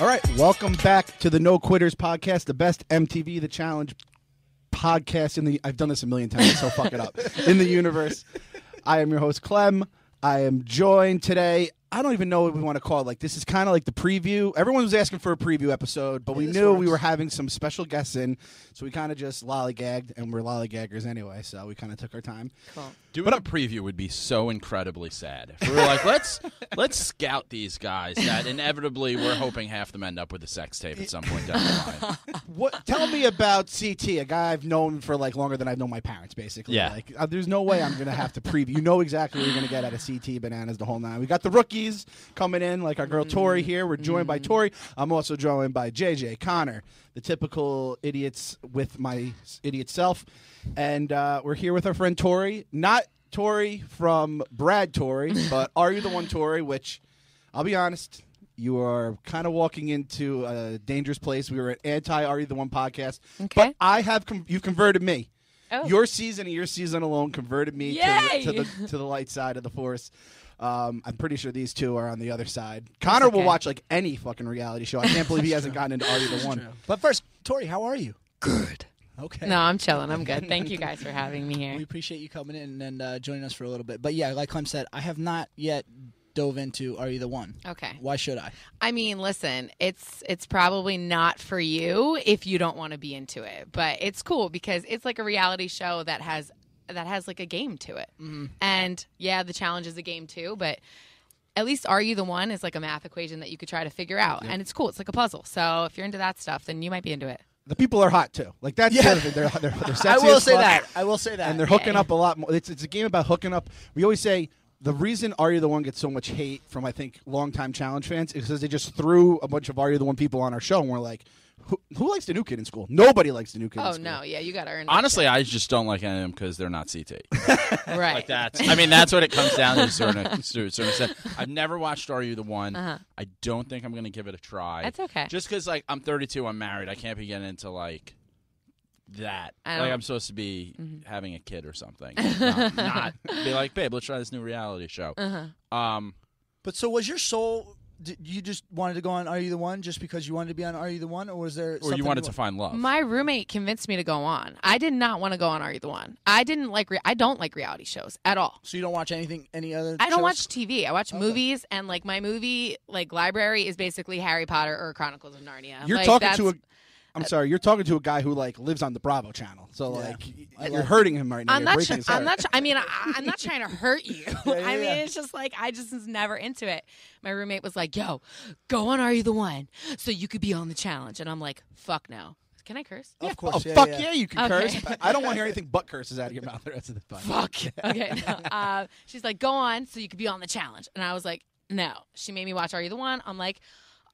All right, welcome back to the No Quitters podcast, the best MTV The Challenge podcast in the... I've done this a million times, so fuck it up. In the universe. I am your host, Clem. I am joined today... I don't even know what we want to call it. Like, this is kind of like the preview. Everyone was asking for a preview episode, but we knew we were having some special guests in, so we kind of just lollygagged, and we're lollygaggers anyway, so we kind of took our time. Cool. Doing a preview would be so incredibly sad. If we were like, let's scout these guys that inevitably we're hoping half of them end up with a sex tape at some point down the line. Tell me about CT, a guy I've known for like longer than I've known my parents, basically. Yeah. Like, there's no way I'm going to have to preview. You know exactly what you're going to get out of CT, Bananas, the whole nine. We got the rookies coming in, like our girl Tori here. We're joined by Tori. I'm also joined by JJ, Connor, the typical idiots with my idiot self. And we're here with our friend Tori. Not Tori from Brad Tori, but Are You The One Tori, which, I'll be honest, you are kind of walking into a dangerous place. We were an anti-Are You The One podcast. Okay. But you've converted me. Oh. Your season alone converted me to the light side of the force. I'm pretty sure these two are on the other side. Connor will watch like any fucking reality show. I can't believe he hasn't gotten into Are You The One. But first, Tori, how are you? Good. Okay. No, I'm chilling. I'm good. Thank you guys for having me We here. appreciate you coming in and joining us for a little bit. But yeah, like Clem said, I have not yet dove into Are You The One? Okay. Why should I? I mean, listen, it's probably not for you if you don't want to be into it, but it's cool because it's like a reality show that has like a game to it. Mm-hmm. And yeah, the challenge is a game too, but at least Are You The One is like a math equation that you could try to figure out. Yep. And it's cool. It's like a puzzle. So if you're into that stuff, then you might be into it. The people are hot too. Like that's the other thing. They're sexy I will as say fuck, that. I will say that. and they're hooking up a lot more. It's a game about hooking up. We always say the reason Are You The One gets so much hate from I think longtime challenge fans is because they just threw a bunch of Are You The One people on our show, and we're like, who likes the new kid in school? Nobody likes the new kid. Oh in school. no, yeah, you got to earn. Honestly, I just don't like any of them because they're not CT. right. Like that's what it comes down to. To a certain extent. I've never watched Are You The One. Uh-huh. I don't think I'm going to give it a try. That's okay. Just because like I'm 32, I'm married. I can't be getting into like that. Like I'm supposed to be having a kid or something. not be like, babe, let's try this new reality show. Uh-huh. But so was your soul... You just wanted to go on Are You The One just because you wanted to be on Are You The One, or was there or you wanted to find love? My roommate convinced me to go on. I did not want to go on Are You The One. I don't like reality shows at all. So you don't watch any other I don't shows? watch TV. I watch movies, and like my movie like library is basically Harry Potter or Chronicles of Narnia. You're like, talking to a. I'm sorry. You're talking to a guy who like lives on the Bravo channel. So like you're hurting him right now. I'm You're not. breaking his heart. I'm not trying to hurt you. I mean, yeah. it's just like I just was never into it. My roommate was like, "Yo, go on Are You The One so you could be on the challenge," and I'm like, "Fuck no." Can I curse? Of course. Oh yeah, fuck yeah. yeah, you can Okay. curse. I don't want to hear anything but curses out of your mouth the rest of the time. Fuck. Okay. No. She's like, go on so you could be on the challenge. And I was like, no. She made me watch Are You The One? I'm like,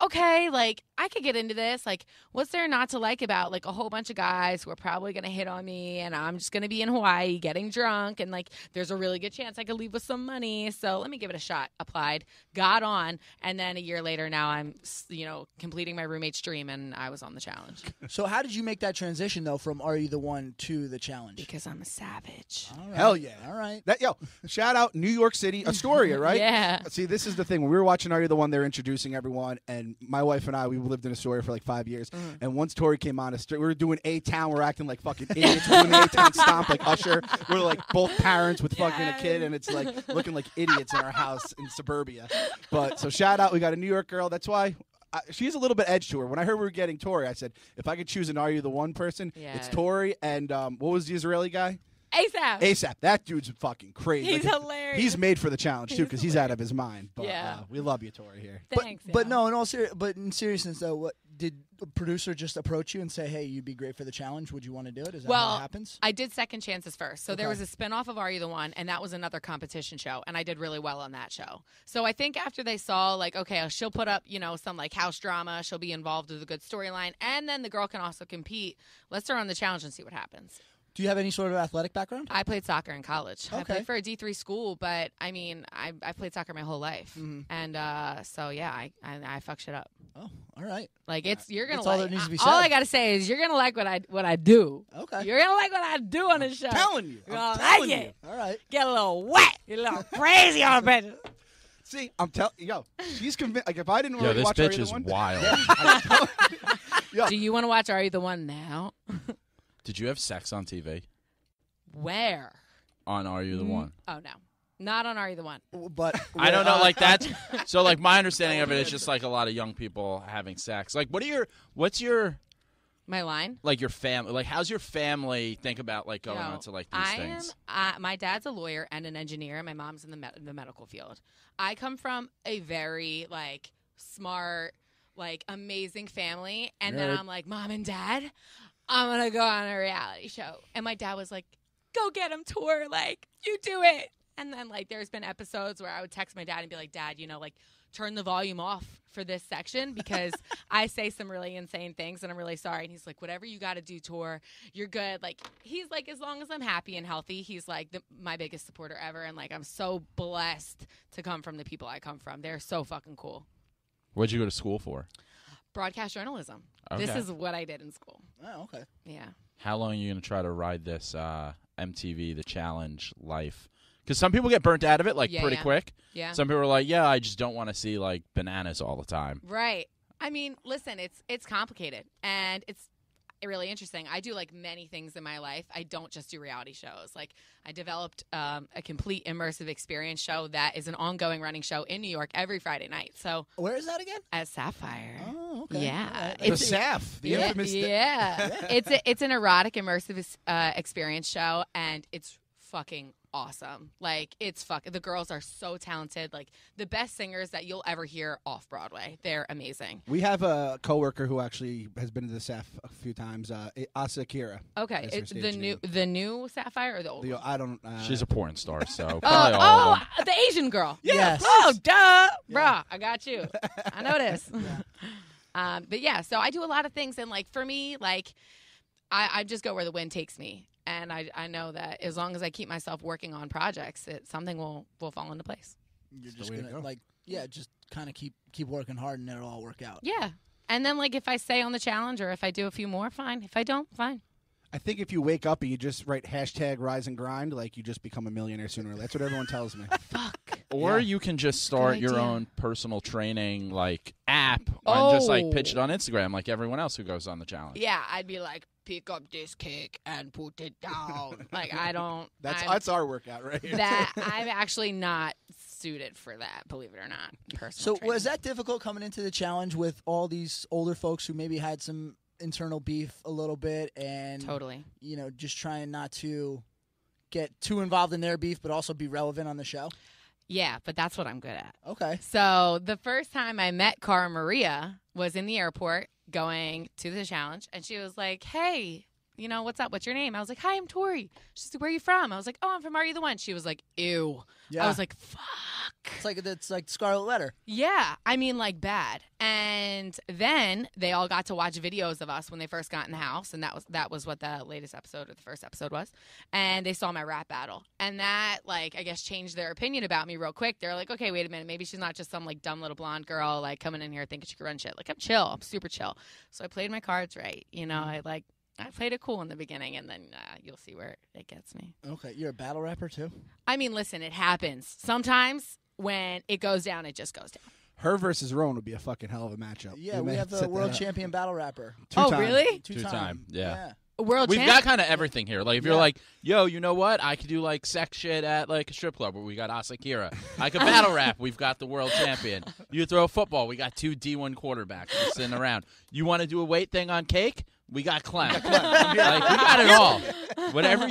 okay, like, I could get into this. Like, what's there not to like about, like, a whole bunch of guys who are probably going to hit on me, and I'm just going to be in Hawaii getting drunk, and, like, there's a really good chance I could leave with some money, so let me give it a shot. Applied, got on, and then a year later, now I'm, completing my roommate's dream, and I was on the challenge. So how did you make that transition, though, from Are You The One to the challenge? Because I'm a savage. All right. Hell yeah. All right. Shout out New York City, Astoria, right? Yeah. See, this is the thing. When we were watching Are You The One, they're introducing everyone, and my wife and I, we lived in Astoria for like 5 years, and once Tori came on, we were doing A-Town, we're acting like fucking idiots, we're doing the A-Town stomp like Usher, we're like both parents with fucking a kid, and it's like looking like idiots in our house in suburbia. But, so shout out, we got a New York girl, that's why... she's a little bit edge to her. When I heard we were getting Tori, I said, if I could choose an Are You The One person, it's Tori, and what was the Israeli guy? ASAP. That dude's fucking crazy. He's hilarious. He's made for the challenge too because he's out of his mind. But Yeah. we love you, Tori. Here. Thanks. But no, in seriousness though, what did a producer just approach you and say, "Hey, you'd be great for the challenge. Would you want to do it?" Is that how it happens? I did Second Chances first. So there was a spinoff of Are You The One, and that was another competition show, and I did really well on that show. So I think after they saw, like, okay, she'll put up, some like house drama, she'll be involved with a good storyline, and then the girl can also compete. Let's throw her on the challenge and see what happens. Do you have any sort of athletic background? I played soccer in college. Okay. I played for a D3 school, but I mean, I played soccer my whole life, and so yeah, I fuck shit up. Oh, all right. Like you're gonna That's like all that needs to be all said. I gotta say is you're gonna like what I do. Okay. You're gonna like what I do on this show. Telling you. You're I'm gonna telling like you. it. All right. Get a little wet. Get a little crazy on a bitch. See, I'm telling she's convinced. Like if I didn't already this watch bitch Are You the is One, wild. Do you want to watch Are You the One now? Did you have sex on TV? Where? On Are You the One? Oh no, not on Are You the One. But I don't know, like that's so. Like my understanding of it is just like a lot of young people having sex. Like, what's your My line? like your family? Like, how's your family think about like going on to like these things? My dad's a lawyer and an engineer, and my mom's in the medical field. I come from a very like smart, like amazing family, and then I'm like, Mom and Dad, I'm gonna go on a reality show, and my dad was like, Go get him, Tor, like you do it. And then like there's been episodes where I would text my dad and be like, Dad, like turn the volume off for this section because I say some really insane things and I'm really sorry. And he's like, whatever you got to do, Tor, you're good. Like, he's like, as long as I'm happy and healthy, he's like my biggest supporter ever. And like, I'm so blessed to come from the people I come from. They're so fucking cool. What'd you go to school for? Broadcast journalism. Okay. This is what I did in school. Oh, okay. Yeah. How long are you going to try to ride this MTV, the challenge life? Because some people get burnt out of it pretty quick. Yeah. Some people are like, yeah, I just don't want to see like bananas all the time. Right. I mean, listen, it's complicated and it's really interesting. I do like many things in my life. I don't just do reality shows. Like I developed a complete immersive experience show that is an ongoing running show in New York every Friday night. So where is that again? At Sapphire. Oh, okay. Yeah. the Saf, the infamous. Yeah. It's an erotic immersive experience show, and it's fucking awesome. Like the girls are so talented. Like the best singers that you'll ever hear off Broadway. They're amazing. We have a coworker who actually has been to the Saf a few times. Asa Kira. Okay, it's the new Sapphire or the old one? I don't. She's a porn star, so probably all of them. The Asian girl. Yes. Oh, duh, bruh. I got you. I know this. But yeah, so I do a lot of things, and like for me, like I just go where the wind takes me. And I know that as long as I keep myself working on projects, something will fall into place. You're just gonna just kind of keep working hard and it'll all work out. Yeah. And then like if I stay on the challenge or if I do a few more, fine. If I don't, fine. I think if you wake up and you just write #rise and grind, like you just become a millionaire sooner or later. That's what everyone tells me. Fuck. Or you can just start your own personal training like app and just like pitch it on Instagram like everyone else who goes on the challenge. Yeah, I'd be like, pick up this cake and put it down. Like I don't. That's our workout right here. I'm actually not suited for that. Believe it or not. Personal. So was that difficult coming into the challenge with all these older folks who maybe had some internal beef a little bit and totally, just trying not to get too involved in their beef, but also be relevant on the show? Yeah, but that's what I'm good at. Okay. So the first time I met Cara Maria was in the airport going to the challenge, and she was like, hey, what's up? What's your name? I was like, hi, I'm Tori. She's like, where are you from? I was like, oh, I'm from Are You the One? She was like, ew. Yeah. I was like, fuck. It's like Scarlet Letter. Yeah. I mean, like, bad. And then they all got to watch videos of us when they first got in the house, and that was what the latest episode or the first episode was. And they saw my rap battle. And that, like, I guess changed their opinion about me real quick. They're like, okay, wait a minute. Maybe she's not just some, like, dumb little blonde girl, like, coming in here thinking she can run shit. Like, I'm chill. I'm super chill. So I played my cards right. I played it cool in the beginning, and then you'll see where it gets me. Okay. You're a battle rapper, too? I mean, listen, it happens. Sometimes when it goes down, it just goes down. Her versus Rowan would be a fucking hell of a matchup. Yeah, we have the world champion battle rapper. Two-time. Really? Two-time, yeah. World We've champ? got kind of everything here. Like, if you're like, yo, you know what? I could do, like, sex shit at, like, a strip club where we got Asakira. I could battle rap. We've got the world champion. You throw a football. We got 2 D1 quarterbacks just sitting around. You want to do a weight thing on cake? We got Clem. Like, we got it all. Whatever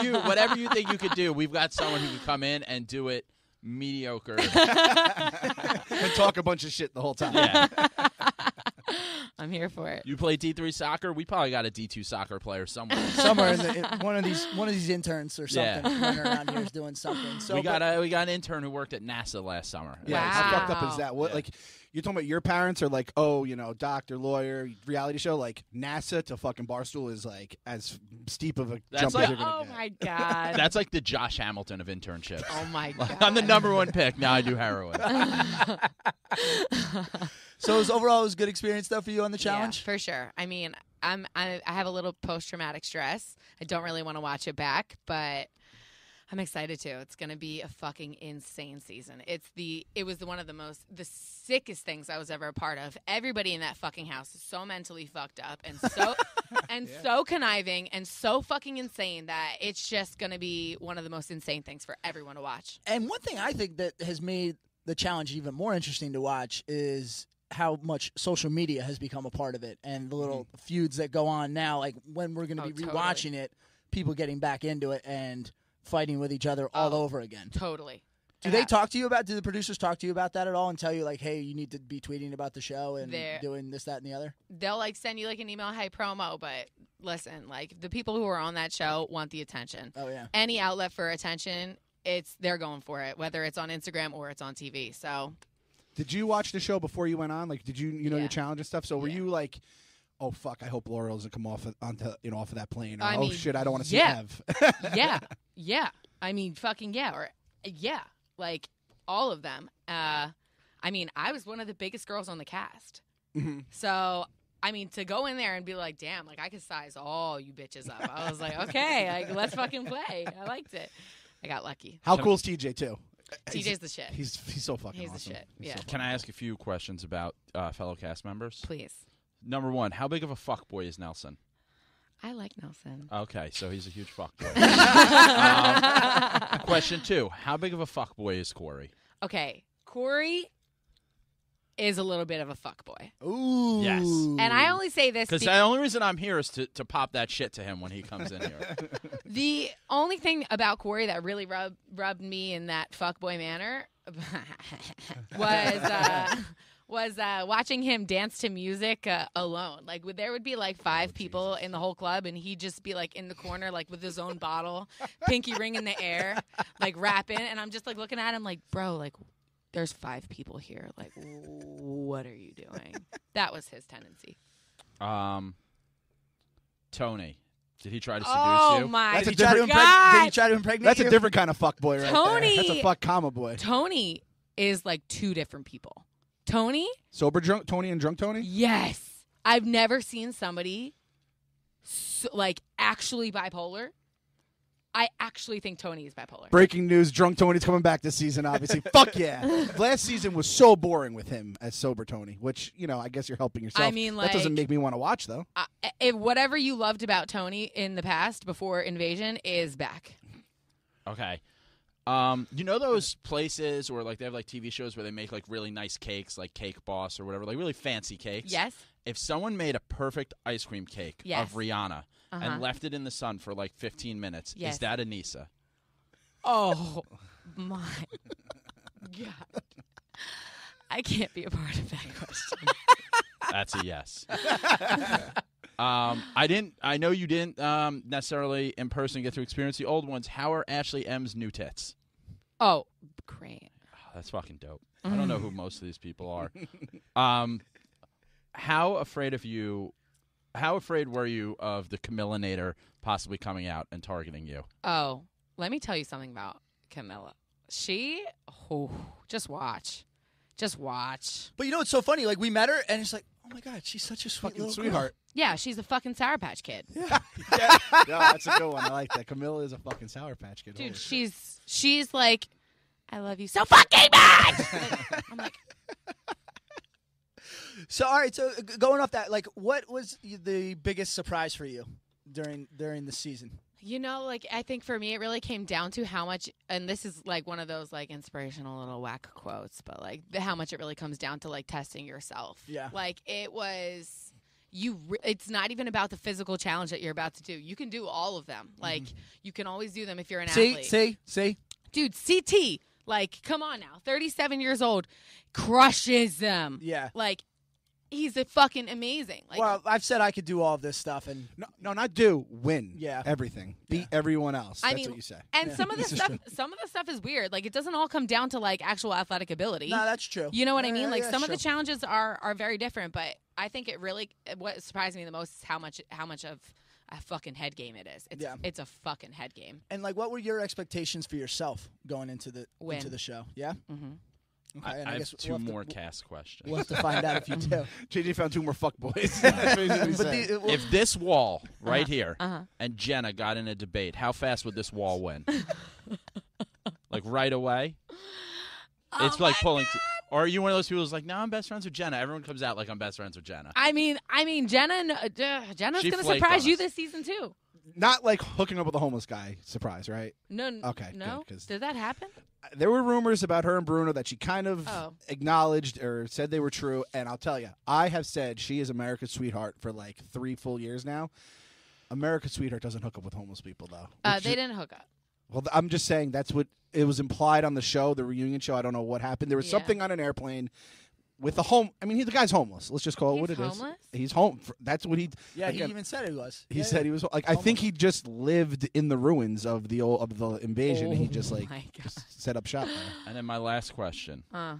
you think you could do, we've got someone who could come in and do it mediocre. And talk a bunch of shit the whole time. Yeah. I'm here for it. You play D3 soccer? We probably got a D2 soccer player somewhere. Somewhere in one of these interns or something running around here is doing something. So we got an intern who worked at NASA last summer. Yeah, Wow. how fucked up is that? What like you're talking about? Your parents are like, oh, doctor, lawyer, reality show. Like NASA to fucking Barstool is like as steep of a jump as you're gonna get. My god. That's like the Josh Hamilton of internships. Oh my god. I'm the #1 pick. Now I do heroin. So overall, it was a good experience though for you on the challenge. Yeah, for sure. I mean, I have a little post-traumatic stress. I don't really want to watch it back, but I'm excited too. It's gonna be a fucking insane season. It was one of the sickest things I was ever a part of. Everybody in that fucking house is so mentally fucked up and so so conniving and so fucking insane that it's just gonna be one of the most insane things for everyone to watch. And one thing I think that has made the challenge even more interesting to watch is how much social media has become a part of it, and the little feuds that go on now. Like when we're gonna be rewatching it, people getting back into it and fighting with each other all over again. Totally. Do they talk to you about? Do the producers talk to you about that at all and tell you like, hey, you need to be tweeting about the show and doing this, that, and the other? They'll like send you like an email, hey, promo, but listen, like the people who are on that show want the attention. Oh yeah. Any outlet for attention, they're going for it, whether it's on Instagram or it's on TV. So. Did you watch the show before you went on? Like, did you know your challenge and stuff? So were you like, oh fuck, I hope Laura doesn't come off off of that plane, or oh shit, I don't want to see Ev. yeah. I mean, fucking yeah, or yeah, like all of them. I mean, I was one of the biggest girls on the cast, so I mean, to go in there and be like, damn, like I could size all you bitches up. I was like, okay, like let's fucking play. I liked it. I got lucky. How cool is TJ too? TJ's the shit. He's so fucking He's awesome. the shit. Yeah. Can I ask a few questions about fellow cast members? Please. Number one, how big of a fuckboy is Nelson? I like Nelson. Okay, so he's a huge fuckboy. Question two, how big of a fuckboy is Cory? Okay, Cory is a little bit of a fuckboy. Ooh. Yes. And I only say this because the only reason I'm here is to pop that shit to him when he comes in here. The only thing about Cory that really rubbed me in that fuckboy manner was watching him dance to music alone. Like there would be like five people in the whole club, and he'd just be like in the corner, like with his own bottle, pinky ring in the air, like rapping. And I'm just like looking at him, like, bro, like there's 5 people here. Like, what are you doing? That was his tendency. Tony. Did he try to seduce you? Oh my God! Did he try to impregnate That's you? a different kind of fuckboy right Tony, there. That's a fuck comma boy. Tony is like 2 different people. Tony? Sober drunk Tony and drunk Tony? Yes. I've never seen somebody like actually bipolar. I actually think Tony is bipolar. Breaking news, drunk Tony's coming back this season, obviously. Fuck yeah. Last season was so boring with him as sober Tony, which, I guess you're helping yourself. I mean, that doesn't make me want to watch, though. If whatever you loved about Tony in the past, before Invasion, is back. Okay. You know those places or like they have like TV shows where they make like really nice cakes, like Cake Boss or whatever, like really fancy cakes? Yes. If someone made a perfect ice cream cake of Rihanna and left it in the sun for like 15 minutes, is that Anissa? Oh, my God. I can't be a part of that question. That's a yes. I know you didn't necessarily in person get to experience the old ones. How are Ashley M's new tits? Oh, great. Oh, that's fucking dope. I don't know who most of these people are. How afraid were you of the Camilinator possibly coming out and targeting you? Oh, let me tell you something about Camila. She, just watch. Just watch. But it's so funny. Like we met her, and it's like, oh my God, she's such a Fucking little sweetheart. girl. Yeah, she's a fucking Sour Patch Kid. Yeah. No, that's a good one. I like that. Camila is a fucking Sour Patch Kid. Dude, she's like, I love you so fucking much. I'm like. So all right, so going off that, like, what was the biggest surprise for you during the season? I think for me it really came down to how much, and this is like one of those like inspirational little whack quotes, but like how much it really comes down to like testing yourself. Yeah. Like it was, it's not even about the physical challenge that you're about to do. You can do all of them. Like you can always do them if you're an athlete. See? Dude, CT, like come on now, 37 years old, crushes them. Yeah. Like he's a fucking amazing. Like, well, I've said I could do all of this stuff, and No, not do. Win. Yeah. Everything. Beat everyone else. That's what you say. And some of the stuff is weird. Like it doesn't all come down to like actual athletic ability. No, that's true. You know what I mean? Like yeah, some of sure. the challenges are very different, but I think what surprised me the most is how much of a fucking head game it is. It's a fucking head game. And like, what were your expectations for yourself going into the Win. show? Yeah. Mm-hmm. Okay, and I guess have two we'll more cast questions. We'll have to find out if you do. JJ found 2 more fuckboys. That's basically But saying. If this wall right here Uh-huh. and Jenna got in a debate, how fast would this wall win? Like right away? It's like pulling. Or are you one of those people who's like, no, I'm best friends with Jenna? Everyone comes out like I'm best friends with Jenna. I mean, Jenna's She gonna flaked surprise on you us. this season too. Not like hooking up with a homeless guy. Surprise, right? No. Okay, No. good, 'cause- Did that happen? There were rumors about her and Bruno that she kind of Oh. acknowledged or said they were true. And I'll tell you, I have said she is America's sweetheart for like 3 full years now. America's sweetheart doesn't hook up with homeless people, though. They didn't hook up. Well, I'm just saying that's what it was implied on the show, the reunion show. I don't know what happened. There was Yeah. something on an airplane with a home. I mean, the guy's homeless. Let's just call it He's what it is. homeless? He's home. That's what he. Yeah, again, he even said he was. He said he was like. I think he just lived in the ruins of the invasion. And he just Oh like my God. just set up shop there. And then my last question. Uh,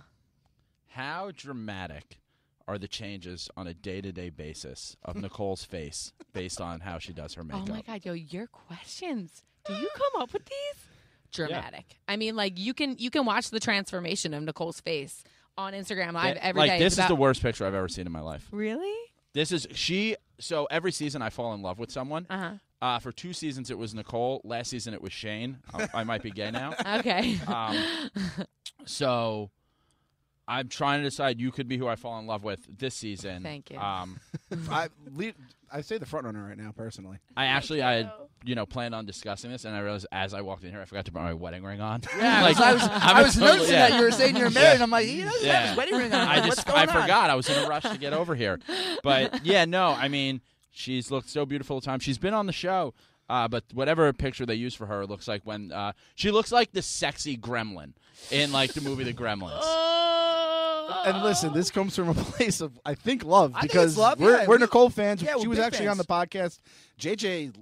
How dramatic are the changes on a day-to-day basis of Nicole's face based on how she does her makeup? oh my God, yo, your questions. Do you come up with these? Dramatic. I mean, like you can watch the transformation of Nicole's face on Instagram Live every day. Like this It's is the about- worst picture I've ever seen in my life. Really? This is she. So every season I fall in love with someone. Uh-huh. For 2 seasons it was Nicole. Last season it was Shane. I might be gay now. Okay. So I'm trying to decide. You could be who I fall in love with this season. Thank you. I say the front runner right now, personally. I had planned on discussing this, and I realized as I walked in here, I forgot to put my wedding ring on. Yeah, Like, I was totally- noticing yeah. that you were saying you're married. And I'm like, he doesn't have his wedding ring on. What's going I on? forgot. I was in a rush to get over here. But yeah, no, I mean, she's looked so beautiful all the time. She's been on the show, but whatever picture they use for her looks like when she looks like the sexy gremlin in like the movie The Gremlins. And listen, this comes from a place of, I think, love. I think Because it's love, we're, yeah. we're Nicole fans. Yeah, she we're was big actually fans. on the podcast. JJ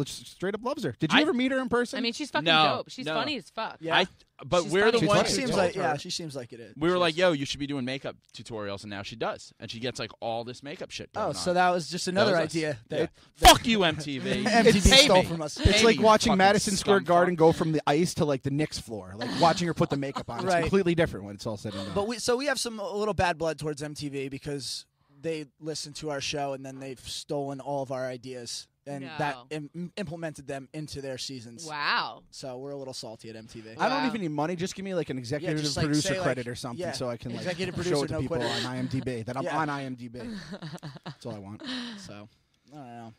straight up loves her. Did you I- ever meet her in person? I mean, she's fucking No, dope. She's no. funny as fuck. Yeah. But She's we're the funny. She's ones. funny. who Seems told like her. she seems like it is. We were like, yo, you should be doing makeup tutorials, and now she does. And she gets like all this makeup shit going Oh, on. so that was just another That was us. idea. Yeah. That Fuck you, MTV. MTV Pay stole me. from us. Pay it's me, like you watching fucking Madison Square scum Garden fuck. go from the ice to like the Knicks floor. Like watching her put the makeup on. It's Right. completely different when it's all said and done. But we have a little bad blood towards MTV because they listened to our show and then they've stolen all of our ideas and that implemented them into their seasons. Wow. So we're a little salty at MTV. I don't Wow. even need money. Just give me like an executive just, like, producer say, like, credit or something yeah, so I can like executive show producer, it to no people quitter. on IMDb that I'm Yeah. on IMDb. That's all I want. So I don't know.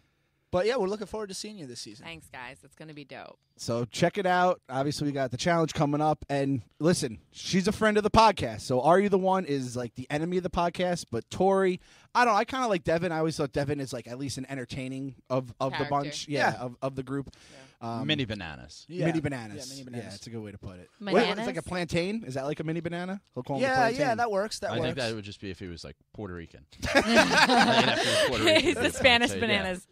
But yeah, we're looking forward to seeing you this season. Thanks, guys. It's gonna be dope. So check it out. Obviously, we got the challenge coming up. And listen, she's a friend of the podcast. So Are You The One is like the enemy of the podcast. But Tori, I kind of like Devin. I always thought Devin is like at least an entertaining of the Character. bunch. Yeah. Of the group. Mini bananas. Yeah. Mini bananas. Yeah, mini bananas. Yeah, it's a good way to put it. Bananas? It's like a plantain. Is that like a mini banana? He'll call him a Yeah, plantain. yeah, that works. That I works. think that would just be if he was like Puerto Rican. I think it'd have to be Puerto Rican He's to the be a Spanish plantain, yeah. bananas.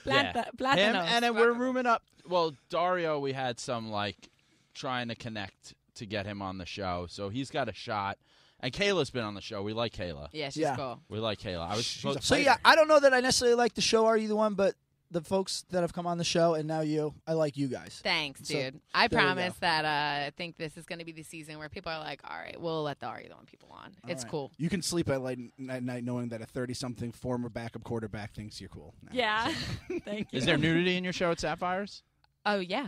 Yeah. Platanos. Him, and then we're rooming up. Well, Dario, we had some like trying to connect to get him on the show, so he's got a shot. And Kayla's been on the show. We like Kayla. Yeah, she's Yeah. cool. We like Kayla. I was She's a supposed- So yeah, I don't know that I necessarily like the show Are You The One, but the folks that have come on the show and now you, I like you guys. Thanks, So, dude. I there you promise go. that I think this is going to be the season where people are like, all right, we'll let the Are You The One people on. It's right. cool. You can sleep at night knowing that a 30-something former backup quarterback thinks you're cool. now. Yeah. Thank you. Is there nudity in your show at Sapphires? Oh, yeah.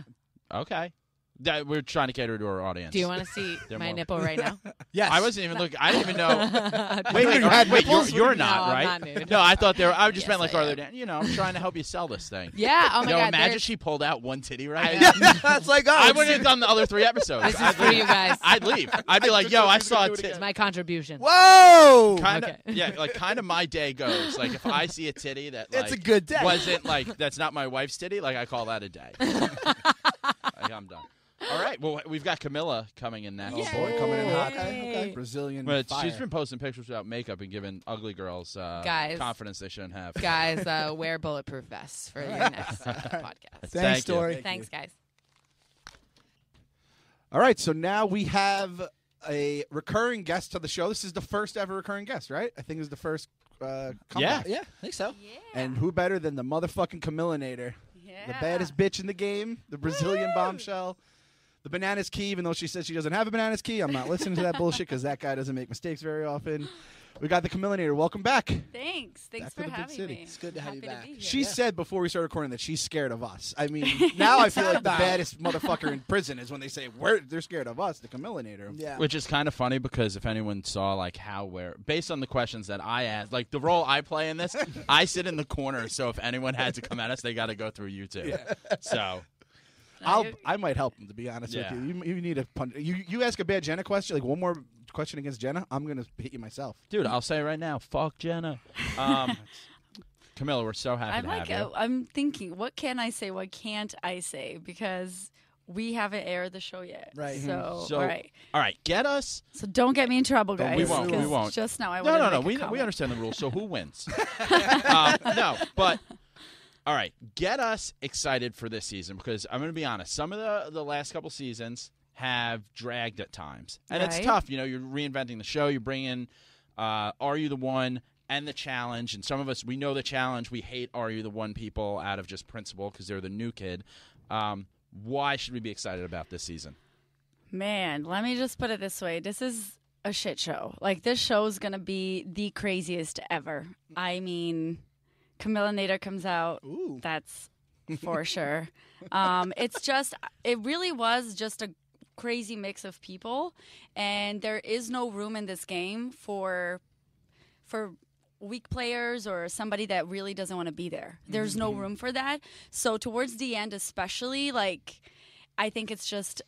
Okay. That we're trying to cater to our audience. Do you want to see They're my more- nipple right now? Yes. I wasn't even looking. I didn't even know. Wait, Like, you had wait, nipples? you're No, not, I'm right? not nude. No, I thought they were. I just Yes, meant like I farther am. down. You know, I'm trying to help you sell this thing. Yeah. Oh, my No, God. imagine there's- she pulled out one titty right. That's like, oh, I it's- wouldn't have done the other 3 episodes. This is I'd for leave. you guys. I'd leave. I'd be like, yo, I saw a It's titty. my contribution. Whoa! Kind of, Okay. yeah, like kind of my day goes. Like if I see a titty that like It's a good day. wasn't like that's not my wife's titty, like I call that a day. Like, I'm done. All right, well we've got Camila coming in next. Oh, boy, coming in hot. Yay. Brazilian But fire. she's been posting pictures without makeup and giving ugly girls Guys. confidence they shouldn't have. Guys, wear bulletproof vests for your next podcast. Thanks, Thank you. Tori. Thanks, guys. All right, so now we have a recurring guest to the show. This is the first ever recurring guest, right? I think it's the first comeback. Yeah, I think so. Yeah. And who better than the motherfucking Camilinator? Yeah. The baddest bitch in the game, the Brazilian bombshell, the bananas key, even though she says she doesn't have a bananas key. I'm not listening to that bullshit because that guy doesn't make mistakes very often. We got the Camilinator. Welcome back. Thanks Back for to the big having city. me. It's good to have you Happy back. be here. She said before we started recording that she's scared of us. I mean, now I feel like the baddest motherfucker in prison is when they say they're scared of us, the Camilinator. Yeah. Which is kind of funny because if anyone saw like how based on the questions that I asked, like the role I play in this, I sit in the corner. So if anyone had to come at us, they got to go through you two. Yeah. So I might help him, to be honest with you. You need a punch. You ask a bad Jenna question, like one more question against Jenna, I'm gonna hit you myself. dude, I'll say right now, fuck Jenna. Camila, we're so happy to have you. I'm thinking, what can I say? What can't I say? Because we haven't aired the show yet. Right. So, So, all right. All right, get us. So don't get me in trouble, guys. We won't. We 'cause won't. Just now, I No. wanted to make a We comment. understand the rules. So who wins? No, but all right, get us excited for this season because I'm going to be honest. Some of the last couple seasons have dragged at times, and it's Right. tough. You know, you're reinventing the show. You're bringing Are You the One and the challenge, and some of us we know the challenge. We hate Are You the One people out of just principle because they're the new kid. Why should we be excited about this season? Man, let me just put it this way. This is a shit show. Like, this show is going to be the craziest ever. I mean, Camilinator comes out. Ooh. That's for sure. It really was just a crazy mix of people. And there is no room in this game for weak players or somebody that really doesn't want to be there. There's no room for that. So towards the end, especially, like, I think it's just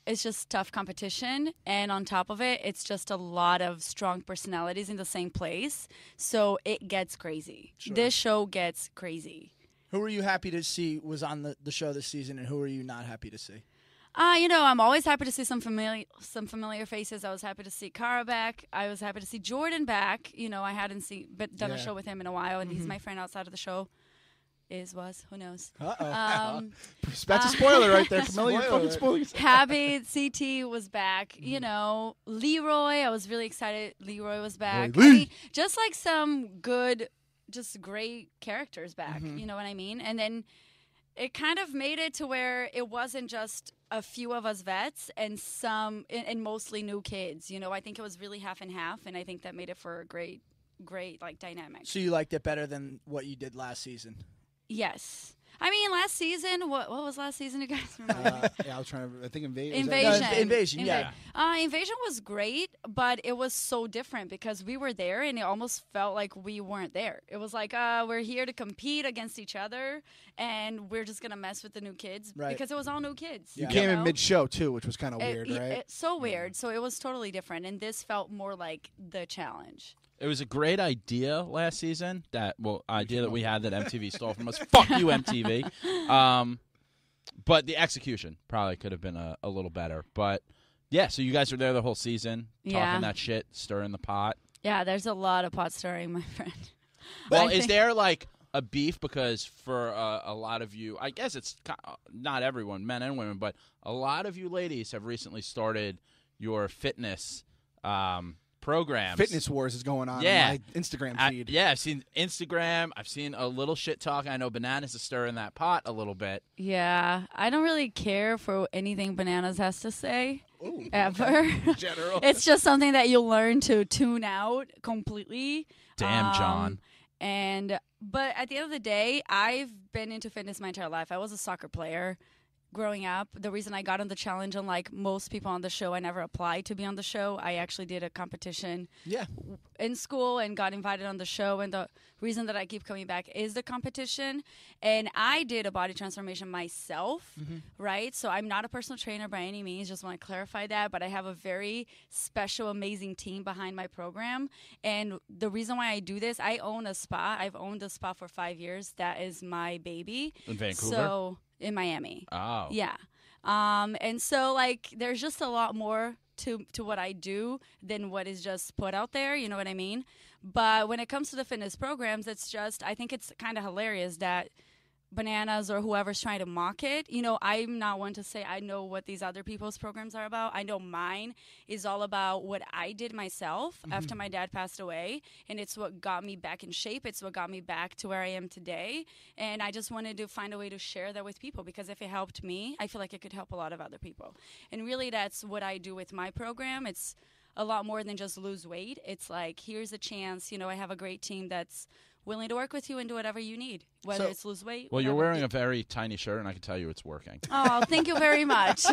tough competition, and on top of it, it's just a lot of strong personalities in the same place. So it gets crazy. Sure. This show gets crazy. Who are you happy to see was on the show this season, and who are you not happy to see? I'm always happy to see some familiar faces. I was happy to see Cara back. I was happy to see Jordan back. You know, I hadn't done a show with him in a while, and he's my friend outside of the show. Who knows? That's a spoiler right there, Camila. You're fucking spoiling. Happy CT was back. You know, Leroy, I was really excited Leroy was back. Roy Lee. I mean, just like some good, just great characters back. You know what I mean? And then it kind of made it to where it wasn't just a few of us vets and and mostly new kids. You know, I think it was really half and half, and I think that made it for a great like dynamic. So you liked it better than what you did last season? Yes. I mean, last season, what was last season, you guys remember? Yeah, I was trying to. I think Invasion. Invasion. Yeah. Invasion was great, but it was so different because we were there and it almost felt like we weren't there. It was like, we're here to compete against each other and we're just going to mess with the new kids because it was all new kids. You came in mid-show, too, which was kind of weird, right? It's so weird. So it was totally different. And this felt more like the challenge. It was a great idea last season. That we had that MTV stole from us. Fuck you, MTV. But the execution probably could have been a little better. But yeah, so you guys were there the whole season, talking that shit, stirring the pot. Yeah, there's a lot of pot stirring, my friend. Well, is there like a beef? Because for a lot of you, I guess it's not everyone, men and women, but a lot of you ladies have recently started your fitness programs. Fitness Wars is going on Yeah. my Instagram feed. I've seen Instagram. I've seen a little shit talk. I know Bananas is stirring that pot a little bit. Yeah, I don't really care for anything Bananas has to say ever. General. It's just something that you learn to tune out completely. Damn, John. But at the end of the day, I've been into fitness my entire life. I was a soccer player growing up. The reason I got on the challenge, unlike most people on the show, I never applied to be on the show. I actually did a competition in school and got invited on the show. And the reason that I keep coming back is the competition. And I did a body transformation myself, right? So I'm not a personal trainer by any means. Just want to clarify that. But I have a very special, amazing team behind my program. And the reason why I do this, I own a spa. I've owned a spa for 5 years. That is my baby. In Vancouver? So in Miami. Oh. Yeah. And so, like, there's just a lot more to what I do than what is just put out there. You know what I mean? But when it comes to the fitness programs, it's just, I think it's kind of hilarious that Bananas or whoever's trying to mock it. You know, I'm not one to say I know what these other people's programs are about. I know mine is all about what I did myself after my dad passed away, and it's what got me back in shape. It's what got me back to where I am today, and I just wanted to find a way to share that with people, because if it helped me, I feel like it could help a lot of other people. And really, that's what I do with my program. It's a lot more than just lose weight. It's like, here's a chance. You know, I have a great team that's willing to work with you and do whatever you need, whether it's lose weight. Well, you're wearing a very tiny shirt, and I can tell you it's working. Oh, thank you very much.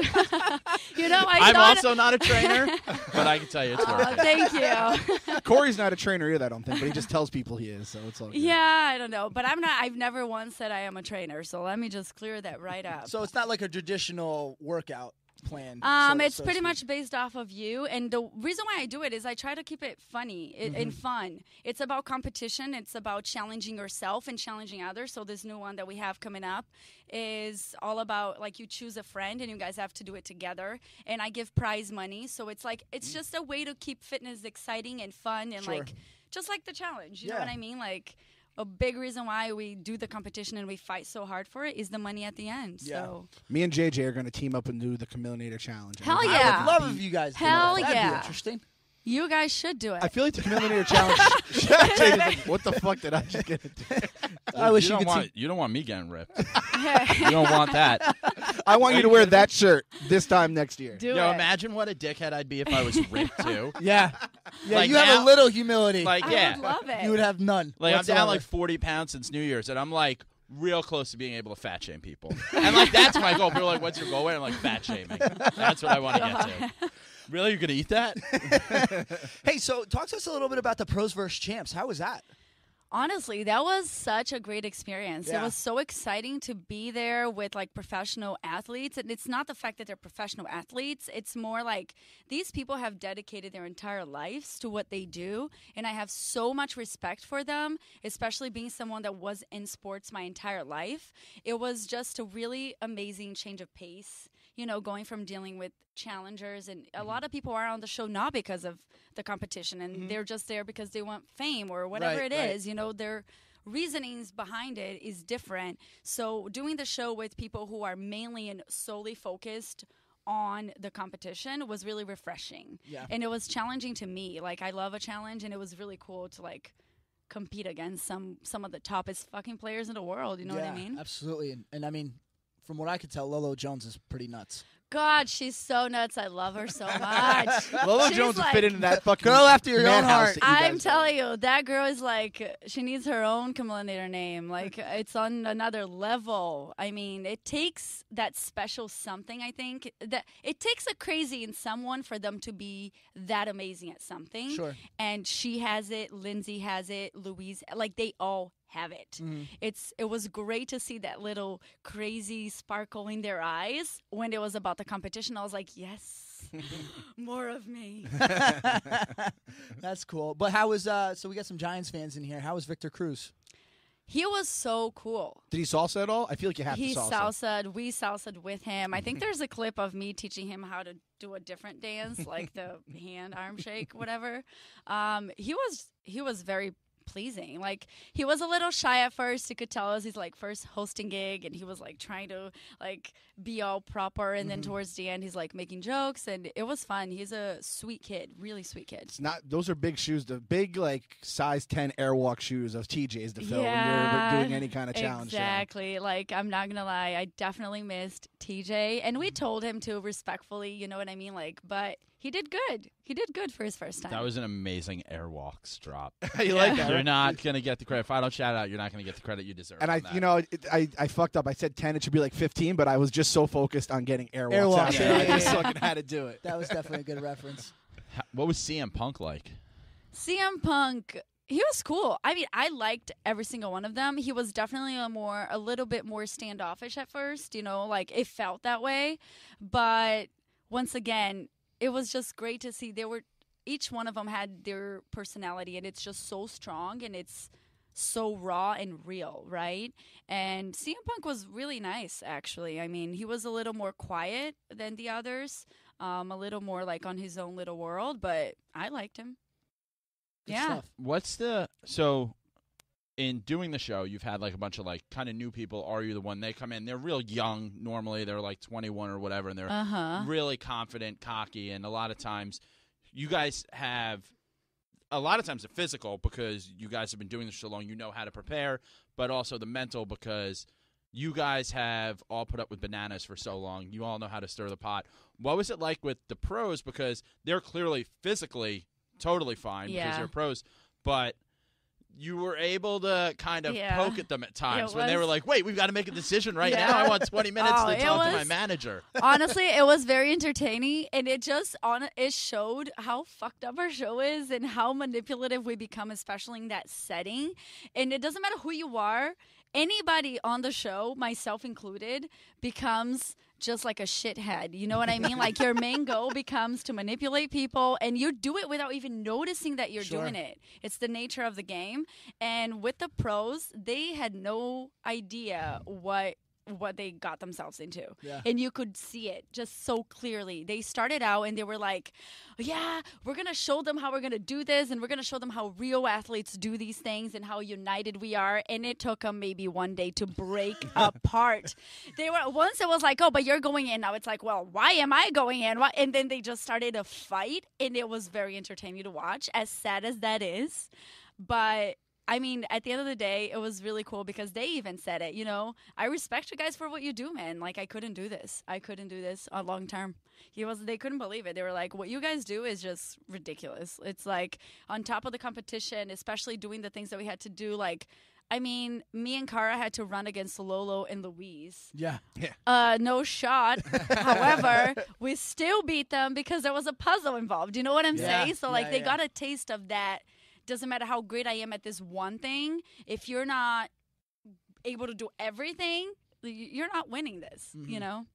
You know, I'm also not a trainer, but I can tell you it's working. Thank you. Corey's not a trainer either, I don't think, but he just tells people he is, so it's all good. Yeah, I don't know, but I'm not. I've never once said I am a trainer, so let me just clear that right up. So it's not like a traditional workout plan. It's pretty much based off of you, and the reason why I do it is I try to keep it funny and fun. It's about competition. It's about challenging yourself and challenging others. So this new one that we have coming up is all about, like, you choose a friend and you guys have to do it together, and I give prize money. So it's like, it's just a way to keep fitness exciting and fun, and like, just like the challenge, you know what I mean? Like, a big reason why we do the competition and we fight so hard for it is the money at the end. Yeah. So Me and JJ are going to team up and do the Camilinator challenge. Hell I mean, yeah. I would love if you guys did Hell that. That'd yeah. be interesting. you guys should do it. I feel like the Camilinator challenge. JJ's like, what the fuck did I just get into? I wish you don't could want, see. you don't want me getting ripped. You don't want that. I want you to wear that shirt this time next year. do Yo, it. imagine what a dickhead I'd be if I was ripped too. Yeah. Yeah, Like you have now- a little humility. Like, I yeah, would love it. you would have none. like I'm whatsoever. down like 40 pounds since New Year's, and I'm like real close to being able to fat shame people. And like that's my goal. People are like, "What's your goal?" And I'm like, fat shaming. That's what I want to get to. Really, you're gonna eat that? Hey, so talk to us a little bit about the pros versus champs. How was that? Honestly, that was such a great experience. Yeah. It was so exciting to be there with like professional athletes. And it's not the fact that they're professional athletes. It's more like these people have dedicated their entire lives to what they do. And I have so much respect for them, especially being someone that was in sports my entire life. It was just a really amazing change of pace, you know, going from dealing with challengers. And a lot of people are on the show not because of the competition, and they're just there because they want fame or whatever Right, it right. is. You know, their reasonings behind it is different. So doing the show with people who are mainly and solely focused on the competition was really refreshing. Yeah. And it was challenging to me. Like, I love a challenge, and it was really cool to like compete against some of the toppest fucking players in the world. You know what I mean? Absolutely. And I mean, from what I could tell, Lolo Jones is pretty nuts. God, she's so nuts. I love her so much. Lolo She's Jones would like- fit into that fucking Girl after your own madhouse heart. that you I'm guys telling you, that girl is like, she needs her own Camilinator name. Like, it's on another level. I mean, it takes that special something, I think. That it takes a crazy in someone for them to be that amazing at something. Sure. And she has it, Lindsay has it, Louise, like, they all have it. It was great to see that little crazy sparkle in their eyes when it was about the competition. I was like, yes, more of me. That's cool. But how was so we got some Giants fans in here. How was Victor Cruz? He was so cool. Did he salsa at all? I feel like you have He to salsa. salsa'd. We salsa'd with him. I think there's a clip of me teaching him how to do a different dance, like the hand arm shake, whatever. He was very pleasing. Like, he was a little shy at first. You could tell us he's like first hosting gig, and he was like trying to like be all proper, and then towards the end he's like making jokes, and it was fun. He's a sweet kid, really sweet kid. It's not. Those are big shoes. The big like size 10 Airwalk shoes of TJ's to fill Yeah, when you're doing any kind of challenge. show. Exactly. Like, I'm not gonna lie, I definitely missed TJ, and we told him to respectfully. You know what I mean? Like, but he did good. He did good for his first time. That was an amazing Airwalks drop. You like that? You're right? not gonna get the credit. If I don't shout out, you're not gonna get the credit you deserve. And on that. you know, I fucked up. I said 10. It should be like 15, but I was just so focused on getting Airwalks Airwalks, out there. yeah, I yeah, just yeah. fucking had to do it. That was definitely a good reference. What was CM Punk like? CM Punk, he was cool. I mean, I liked every single one of them. He was definitely a little bit more standoffish at first, you know, like it felt that way. But once again, it was just great to see each one of them had their personality, and it's just so strong, and it's so raw and real, right? And CM Punk was really nice, actually. I mean, he was a little more quiet than the others, a little more like on his own little world, but I liked him. Good Yeah. stuff. What's the in doing the show, you've had like a bunch of like kind of new people. Are You The One? They come in, they're real young. Normally, they're like 21 or whatever, and they're really confident, cocky, and a lot of times, you guys have. A lot of times the physical, because you guys have been doing this so long, you know how to prepare, but also the mental, because you guys have all put up with bananas for so long. You all know how to stir the pot. What was it like with the pros? Because they're clearly physically totally fine because they're pros, but you were able to kind of poke at them at times when they were like, wait, we've got to make a decision right now. I want 20 minutes to talk to my manager. Honestly, it was very entertaining, and it showed how fucked up our show is and how manipulative we become, especially in that setting. And it doesn't matter who you are. Anybody on the show, myself included, becomes just like a shithead. You know what I mean? Like your main goal becomes to manipulate people, and you do it without even noticing that you're doing it. It's the nature of the game. And with the pros, they had no idea what they got themselves into. Yeah. And you could see it just so clearly. They started out and they were like, yeah, we're going to show them how we're going to do this, and we're going to show them how real athletes do these things and how united we are. And it took them maybe one day to break apart. Once it was like, oh, but you're going in. Now it's like, well, why am I going in? And then they just started a fight, and it was very entertaining to watch, as sad as that is. But I mean, at the end of the day, it was really cool because they even said it, you know, I respect you guys for what you do, man. Like, I couldn't do this. I couldn't do this on long term. They couldn't believe it. They were like, what you guys do is just ridiculous. It's like on top of the competition, especially doing the things that we had to do. Like, I mean, me and Cara had to run against Lolo and Louise. Yeah. No shot. However, we still beat them because there was a puzzle involved. You know what I'm saying? So, like, they got a taste of that. Doesn't matter how great I am at this one thing. If you're not able to do everything, you're not winning this, you know?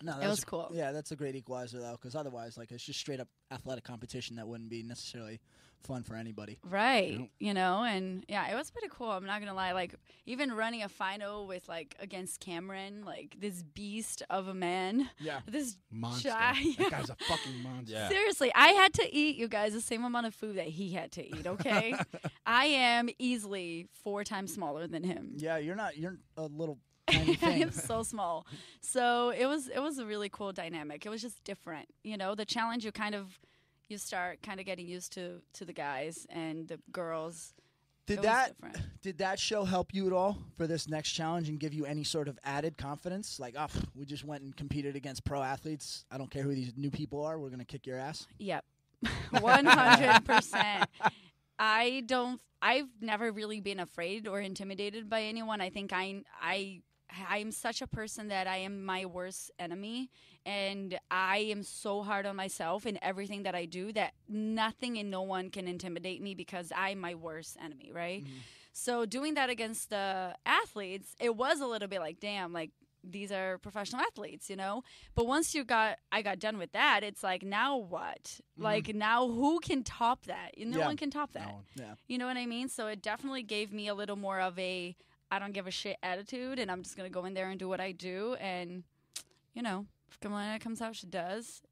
No, it was cool. Yeah, that's a great equalizer, though, because otherwise, like, it's just straight up athletic competition that wouldn't be necessarily fun for anybody. Right. You know, and yeah, it was pretty cool. I'm not going to lie. Like, even running a final with, like, against Cameron, like, this beast of a man. Yeah. This monster. That guy's a fucking monster. Yeah. Seriously, I had to eat, you guys, the same amount of food that he had to eat, okay? I am easily 4 times smaller than him. Yeah, you're a little tiny thing. I'm so small. So it was a really cool dynamic. It was just different. You know, the challenge you start kind of getting used to the guys and the girls. Did that show help you at all for this next challenge and give you any sort of added confidence? Like, oh, we just went and competed against pro athletes. I don't care who these new people are. We're going to kick your ass. Yep. 100%. I've never really been afraid or intimidated by anyone. I think I'm such a person that I am my worst enemy, and I am so hard on myself in everything that I do that nothing and no one can intimidate me because I'm my worst enemy, right? Mm-hmm. So doing that against the athletes, it was a little bit like, damn, like these are professional athletes, you know? But once I got done with that, it's like, now what? Mm-hmm. Like, now who can top that? No one can top that. No. Yeah. You know what I mean? So it definitely gave me a little more of a I don't give a shit attitude, and I'm just going to go in there and do what I do. And, you know, if Camila comes out, she does,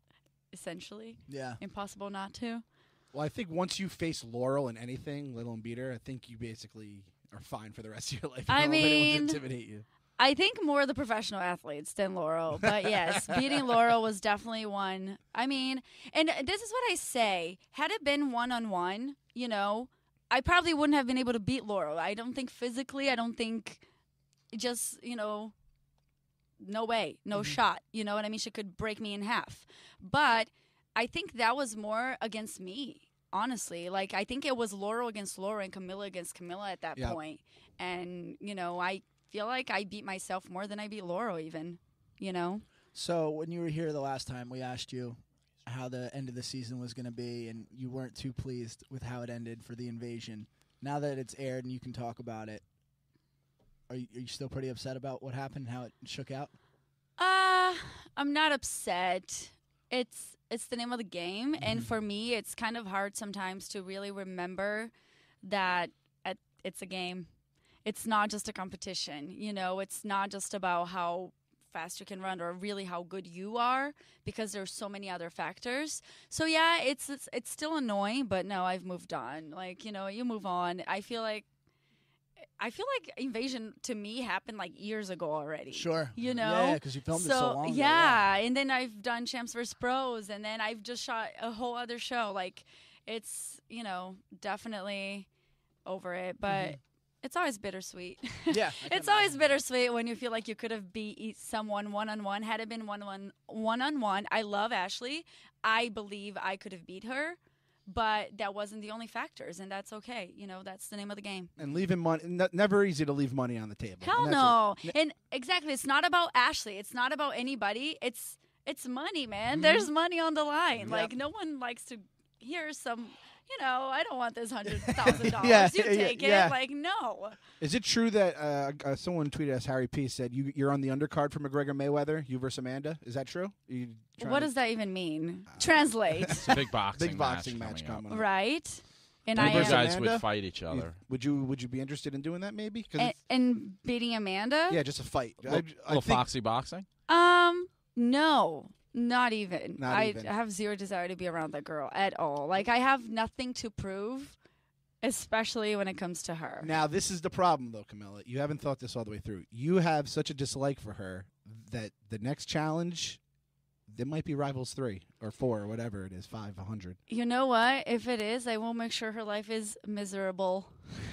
essentially. Yeah. Impossible not to. Well, I think once you face Laurel in anything, little and beat her, I think you basically are fine for the rest of your life. I mean, it won't intimidate you. I think more the professional athletes than Laurel. But, yes, beating Laurel was definitely one. I mean, and this is what I say. Had it been one-on-one, you know, I probably wouldn't have been able to beat Laurel. I don't think physically. I don't think just, you know, no way, no shot. You know what I mean? She could break me in half. But I think that was more against me, honestly. Like, I think it was Laurel against Laura and Camila against Camila at that point. And, you know, I feel like I beat myself more than I beat Laurel even, you know? So when you were here the last time, we asked you how the end of the season was going to be, and you weren't too pleased with how it ended for the invasion. Now that it's aired and you can talk about it, are you still pretty upset about what happened and how it shook out? I'm not upset. It's the name of the game, and for me, it's kind of hard sometimes to really remember that it's a game. It's not just a competition, you know. It's not just about how fast you can run or really how good you are, because there's so many other factors. So yeah, it's still annoying, but no, I've moved on. Like, you know, you move on. I feel like I feel like Invasion to me happened like years ago already. Sure. You know? Yeah, because you filmed it so long ago. Yeah, and then I've done Champs vs. Pros, and then I've just shot a whole other show. Like, it's, definitely over it, but it's always bittersweet. Yeah. It's always bittersweet when you feel like you could have beat someone one-on-one. Had it been one-on-one, I love Ashley. I believe I could have beat her. But that wasn't the only factors, and that's okay. That's the name of the game. And leaving money, never easy to leave money on the table. Hell no. And exactly, it's not about Ashley. It's not about anybody. It's money, man. There's money on the line. Yep. Like, no one likes to hear some, I don't want this $100,000. Yeah, you take yeah. it. Like, no. Is it true that someone tweeted us, Harry P. said, you're on the undercard for McGregor Mayweather, you versus Amanda? Is that true? What does that even mean? Translate. It's a big boxing match coming up. Right? And You I guys Amanda? would fight each other. Would you be interested in doing that maybe? and beating Amanda? Yeah, just a fight. A little foxy boxing? No. Not even. Not even. I have zero desire to be around that girl at all. Like, I have nothing to prove, especially when it comes to her. Now, this is the problem, though, Camila. You haven't thought this all the way through. You have such a dislike for her that the next challenge, there might be Rivals 3 or 4 or whatever it is, 500. You know what? If it is, I will make sure her life is miserable.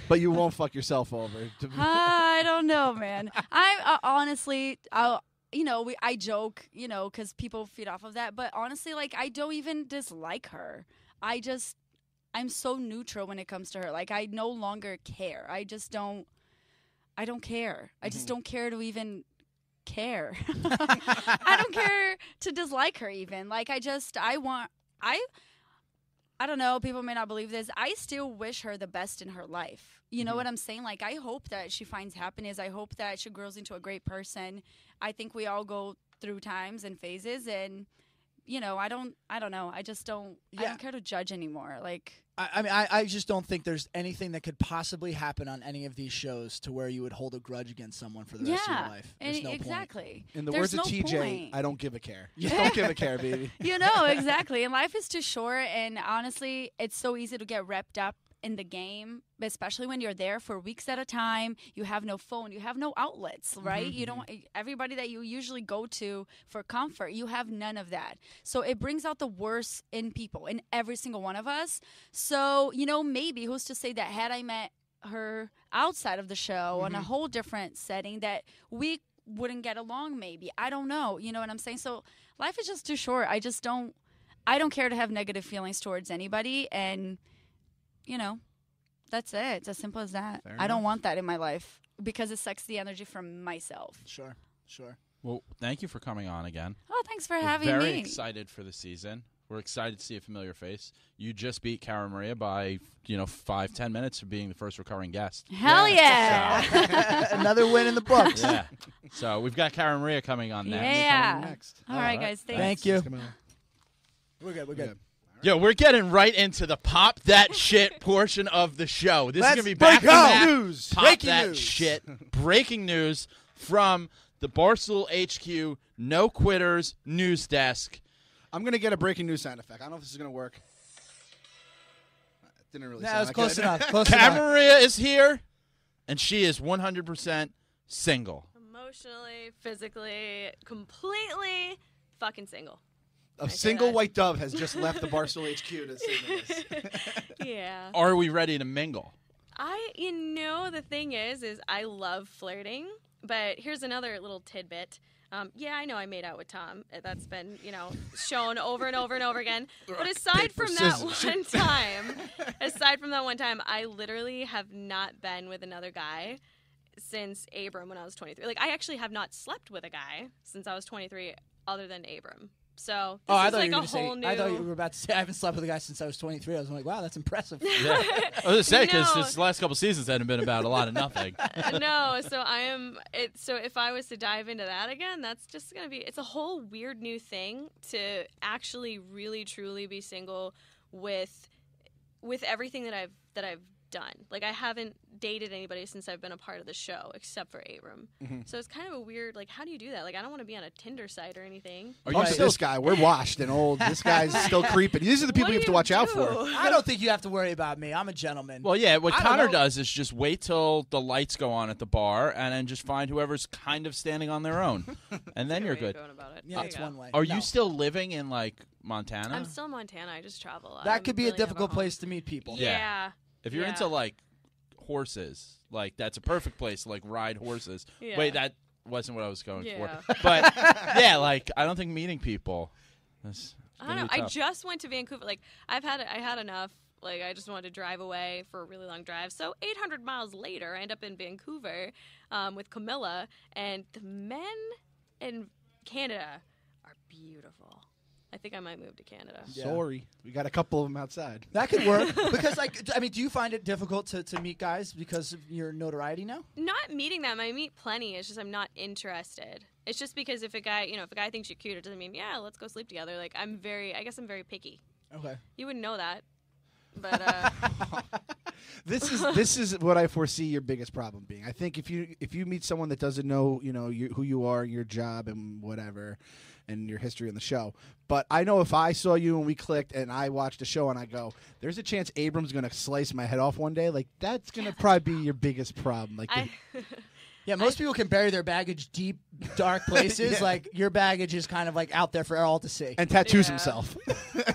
But you won't fuck yourself over. I don't know, man. I honestly, I joke, because people feed off of that. But honestly, like, I don't even dislike her. I'm so neutral when it comes to her. Like, I no longer care. I don't care. I just don't care to even care. I don't care to dislike her even. Like, I don't know, people may not believe this. I still wish her the best in her life. You know what I'm saying? Like, I hope that she finds happiness. I hope that she grows into a great person. I think we all go through times and phases, and I don't know. I just don't. I don't care to judge anymore. Like, I just don't think there's anything that could possibly happen on any of these shows to where you would hold a grudge against someone for the rest of your life. There's no exactly. In the There's words of no TJ, point. I don't give a care. Just don't give a care, baby. Exactly. And life is too short, and honestly, it's so easy to get wrapped up in the game, especially when you're there for weeks at a time. You have no phone, you have no outlets, right? You don't. Everybody that you usually go to for comfort, you have none of that. So it brings out the worst in people, in every single one of us. So maybe who's to say that had I met her outside of the show in a whole different setting, that we wouldn't get along? Maybe, I don't know. You know what I'm saying? So life is just too short. I don't care to have negative feelings towards anybody, and that's it. It's as simple as that. I don't want that in my life because it sucks the energy from myself. Sure. Well, thank you for coming on again. Oh, thanks for having Very me. excited for the season. We're excited to see a familiar face. You just beat Cara Maria by 5-10 minutes of being the first recurring guest. Hell yeah! Another win in the books. Yeah. So we've got Cara Maria coming on next. Yeah. Next. All right, guys. Thanks. Thank you. Camila. We're good. Yo, we're getting right into the pop that shit portion of the show. This is Let's going to be back to break back news. Pop Breaking that news. shit. Breaking news from the Barstool HQ No Quitters news desk. I'm going to get a breaking news sound effect. I don't know if this is going to work. It didn't really sound it's like close it. enough. Close Cara enough. Maria is here, and she is 100% single. Emotionally, physically, completely fucking single. A single white dove has just left the Barstool HQ to sing this. Yeah. Are we ready to mingle? The thing is I love flirting, but here's another little tidbit. Yeah, I know I made out with Tom. That's been, shown over and over and over again. But aside from that one time, I literally have not been with another guy since Abram when I was 23. Like, I actually have not slept with a guy since I was 23 other than Abram. So this is like a whole new... I thought you were about to say I haven't slept with a guy since I was 23. I was like, wow, that's impressive. Yeah. I was going to say, because the last couple seasons hadn't been about a lot of nothing. No, so so if I was to dive into that again, that's just going to be... It's a whole weird new thing to actually really, truly be single with everything that I've done. Like, I haven't dated anybody since I've been a part of the show, except for Abram. So it's kind of a weird, like, how do you do that? Like, I don't want to be on a Tinder site or anything. This guy, we're washed and old. This guy's still creeping. These are the people you have to watch out for. I don't think you have to worry about me. I'm a gentleman. Well, yeah, what Connor does is just wait till the lights go on at the bar and then just find whoever's kind of standing on their own. And then you're good. Going about it. Yeah, it's one way. Are you still living in, like, Montana? I'm still in Montana. I just travel. That could be a difficult place to meet people. Yeah. If you're into, like, horses, like, that's a perfect place to, like, ride horses. Yeah. Wait, that wasn't what I was going for. But, yeah, like, I don't think meeting people is I don't know. I just went to Vancouver. Like, I had enough. Like, I just wanted to drive away for a really long drive. So 800 miles later, I end up in Vancouver with Camila, and the men in Canada are beautiful. I think I might move to Canada. Yeah. Sorry. We got a couple of them outside. That could work. Because, like, I mean, do you find it difficult to meet guys because of your notoriety now? Not meeting them. I meet plenty. It's just I'm not interested. It's just because if a guy thinks you're cute, it doesn't mean, yeah, let's go sleep together. Like, I guess I'm very picky. Okay. You wouldn't know that. But this is what I foresee your biggest problem being. I think if you meet someone that doesn't know who you are, your job, and whatever, and your history on the show. But I know if I saw you and we clicked and I watched the show and I go, there's a chance Abram's going to slice my head off one day. Like, that's going to probably be your biggest problem. Like, yeah, most people can bury their baggage deep, dark places. Yeah. Like, your baggage is kind of like out there for all to see. And tattoos himself.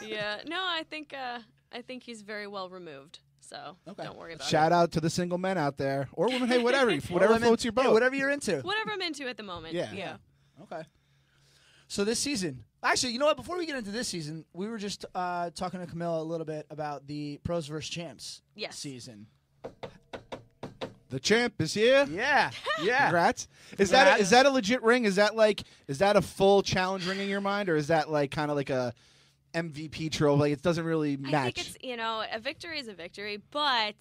Yeah. No, I think he's very well removed. So don't worry about it. Shout out to the single men out there. Or women, hey, whatever floats your boat. Yeah, whatever you're into. Whatever I'm into at the moment. Yeah. Okay. So this season, actually, you know what? Before we get into this season, we were just talking to Camila a little bit about the Pros vs. Champs season. The champ is here. Yeah. Congrats. Is that a legit ring? Is that a full challenge ring in your mind, or is that like kind of like a MVP trophy? Like, it doesn't really match. I think it's a victory is a victory, but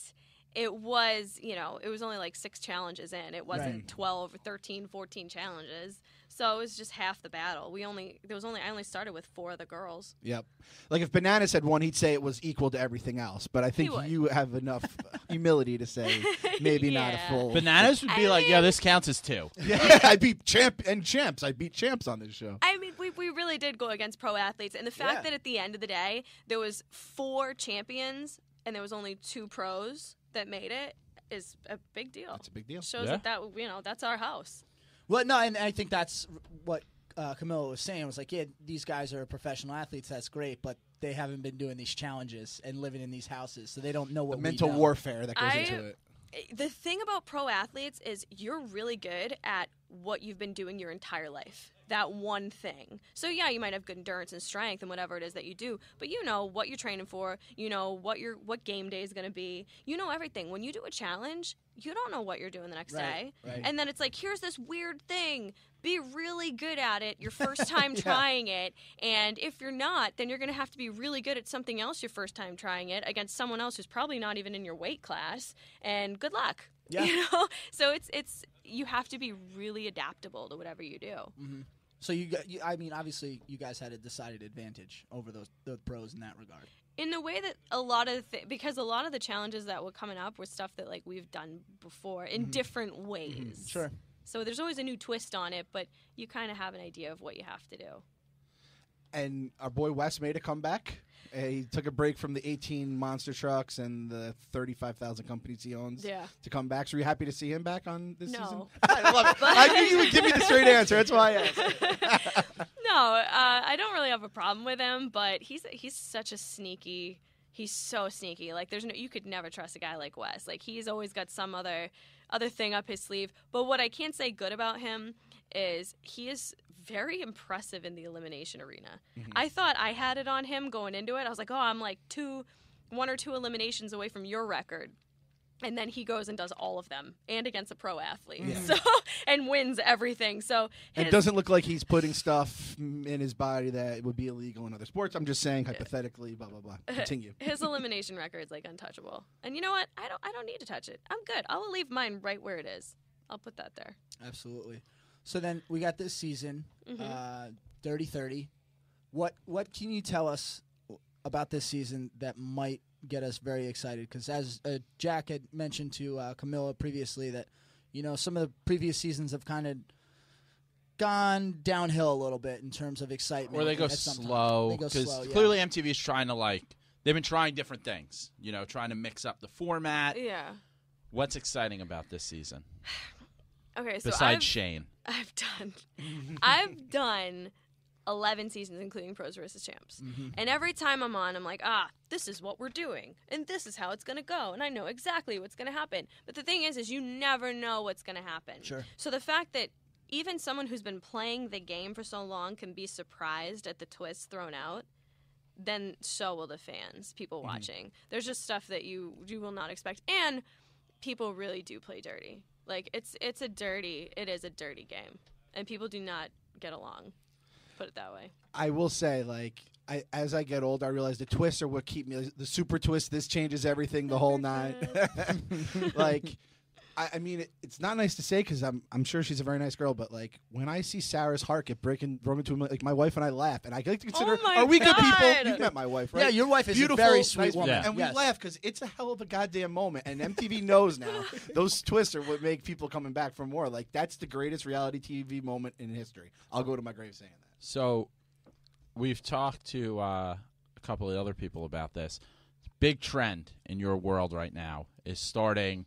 it was only like 6 challenges in. It wasn't 12 or 13, 14 challenges. So it was just half the battle. I only started with 4 of the girls. Yep. Like, if Bananas said one, he'd say it was equal to everything else. But I think you have enough humility to say maybe not a full. Bananas would be like, yeah, this counts as 2. Yeah, I beat champs. I beat champs on this show. I mean, we really did go against pro athletes, and the fact that at the end of the day there was 4 champions and there was only 2 pros that made it is a big deal. It's a big deal. Shows that that's our house. Well, no, and I think that's what Camila was saying. Was like, yeah, these guys are professional athletes. That's great, but they haven't been doing these challenges and living in these houses, so they don't know what the mental warfare that goes into it. The thing about pro athletes is you're really good at what you've been doing your entire life. That one thing. So yeah, you might have good endurance and strength and whatever it is that you do, but you know what you're training for. You know what game day is going to be. You know everything. When you do a challenge, you don't know what you're doing the next day. Right. And then it's like, here's this weird thing. Be really good at it your first time trying it. And if you're not, then you're going to have to be really good at something else your first time trying it against someone else who's probably not even in your weight class. And good luck. Yeah. So it's you have to be really adaptable to whatever you do. Mm-hmm. So obviously you guys had a decided advantage over the pros in that regard. In the way that because a lot of the challenges that were coming up were stuff that like we've done before in different ways. Mm-hmm. Sure. So there's always a new twist on it, but you kind of have an idea of what you have to do. And our boy Wes made a comeback. He took a break from the 18 monster trucks and the 35,000 companies he owns to come back. So are you happy to see him back on this season? I love it. I knew you would give me the straight answer. That's why I asked. No, I don't really have a problem with him, but he's such a sneaky. He's so sneaky. Like you could never trust a guy like Wes. Like he's always got some other thing up his sleeve. But what I can say good about him is he is very impressive in the elimination arena. Mm-hmm. I thought I had it on him going into it. I was like, I'm like 1 or 2 eliminations away from your record. And then he goes and does all of them and against a pro athlete. Yeah. So and wins everything. So it doesn't look like he's putting stuff in his body that would be illegal in other sports. I'm just saying hypothetically, blah blah blah. Continue. His elimination record is like untouchable. And you know what? I don't need to touch it. I'm good. I'll leave mine right where it is. I'll put that there. Absolutely. So then we got this season, 30-30. What can you tell us about this season that might get us very excited, because as Jack had mentioned to Camila previously, that some of the previous seasons have kind of gone downhill a little bit in terms of excitement. Or they go slow. Because clearly MTV is trying to they've been trying different things, trying to mix up the format. Yeah. What's exciting about this season? Okay, so besides Shane. I've done 11 seasons, including Pros vs. Champs. Mm-hmm. And every time I'm on, I'm like, this is what we're doing. And this is how it's going to go. And I know exactly what's going to happen. But the thing is you never know what's going to happen. Sure. So the fact that even someone who's been playing the game for so long can be surprised at the twists thrown out, then so will the fans, people watching. There's just stuff that you will not expect. And people really do play dirty. Like, it is a dirty game. And people do not get along. Put it that way. I will say, as I get older, I realize the twists are what keep me. The super twist, this changes everything, the whole night. I mean, it's not nice to say because I'm sure she's a very nice girl, but when I see Sarah's heart get broken into my wife and I laugh, and I like to consider, are we good people? You've met my wife, right? Yeah, your wife is beautiful, a very sweet nice woman, Yeah. and we laugh because it's a hell of a goddamn moment. And MTV knows now those twists are what make people coming back for more. That's the greatest reality TV moment in history. I'll go to my grave saying that. So, we've talked to a couple of other people about this. Big trend in your world right now is starting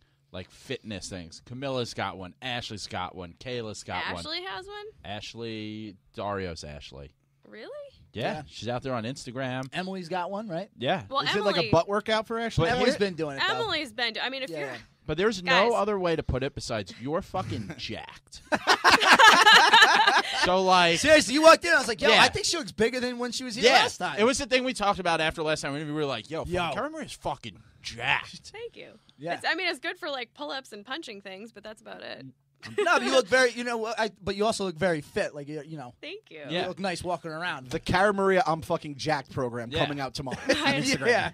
fitness things. Camila's got one. Ashley's got one. Kayla's got one. Ashley has one? Ashley, Dario's Ashley. Really? Yeah, she's out there on Instagram. Emily's got one, right? Yeah. Well, Is it like a butt workout for Ashley? But Emily's been doing it, though. Emily's been. I mean, if you're. But there's Guys. no other way to put it besides you're fucking jacked. So Seriously, you walked in, I was like, yo, Yeah. I think she looks bigger than when she was here last time. It was the thing we talked about after last time. We were like, yo, Yo. Cara Maria's fucking jacked. Thank you. Yeah. It's good for pull-ups and punching things, but that's about it. No, but you look very, but you also look very fit. Thank you. Yeah. You look nice walking around. The Cara Maria I'm fucking jacked program Yeah. coming out tomorrow on Instagram. Yeah.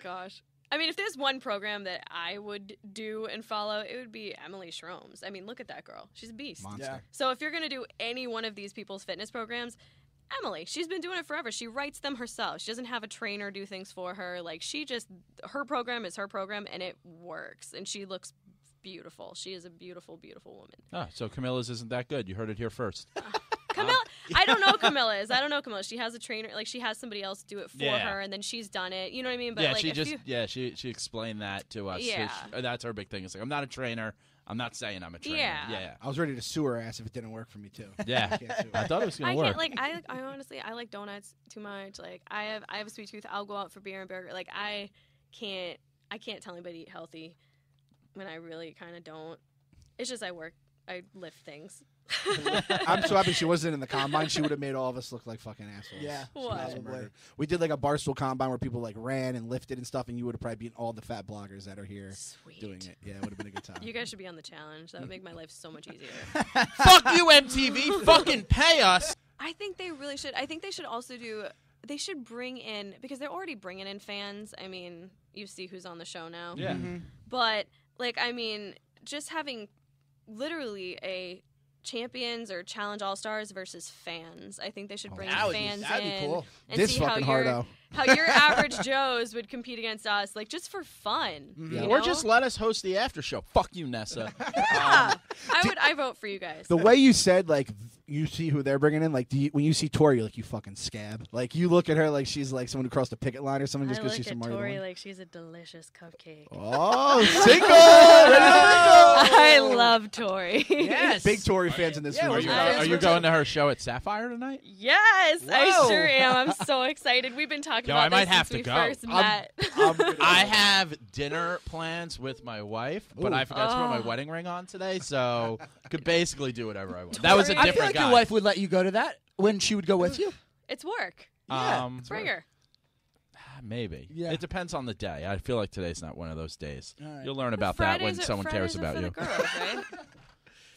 Gosh. I mean, if there's one program that I would do and follow, it would be Emily Schromm's. I mean, look at that girl. She's a beast. Monster. Yeah. So if you're going to do any one of these people's fitness programs, Emily, she's been doing it forever. She writes them herself. She doesn't have a trainer do things for her. Her program is her program, and it works. And she looks beautiful. She is a beautiful, beautiful woman. Oh, so Camila's isn't that good. You heard it here first. Camila, I don't know Camila's. I don't know Camila. She has a trainer. She has somebody else do it for Yeah. her, and then she's done it. You know what I mean? But Yeah, she explained that to us. Yeah. So that's her big thing. It's I'm not a trainer. I'm not saying I'm a trainer. Yeah. I was ready to sue her ass if it didn't work for me too. Yeah. I can't sue her. I thought it was I going to work. can't I honestly I like donuts too much. I have a sweet tooth. I'll go out for beer and burger. I can't tell anybody to eat healthy when I really kind of don't. It's just I lift things. I'm so happy she wasn't in the combine. She would have made all of us look like fucking assholes. Yeah. She What? was a murder. We did a Barstool combine where people ran and lifted and stuff, and you would have probably beaten all the fat bloggers that are here Sweet. doing it. Yeah, it would have been a good time. You guys should be on the challenge. That would make my life so much easier. Fuck you, MTV. Fucking pay us. I think they really should. I think they should also do. They should bring in, because they're already bringing in fans. I mean, you see who's on the show now. Yeah. But just having literally a champions or challenge all-stars versus fans. I think they should bring fans that'd in be cool. and This see how fucking your hardo. how your average Joes would compete against us, just for fun. Yeah. You Or know? just let us host the after show. Fuck you, Nessa. Yeah. I vote for you guys. The way you said, you see who they're bringing in, when you see Tori, you're you fucking scab. You look at her she's someone who crossed the picket line or something just I because look she's at from Mario. Tori like she's a delicious cupcake. Oh, single! Ready to I love Tori. Yes. Big Tori fans in this Yeah, room. we're Are you going to her show at Sapphire tonight? Yes, I Whoa. sure am. I'm so excited. We've been talking Yo, about I might this have since to we go. first met. I have dinner plans with my wife, but Ooh. I forgot to put my wedding ring on today, so could basically do whatever I want. That was a Tori. I feel different like guy. your wife would let you go to that when she would go with you. It's work. Yeah. Bring her. Maybe. Yeah. It depends on the day. I feel like today's not one of those days. All right. You'll learn about that when Fridays are- someone cares Fridays are about for you. The girls, right?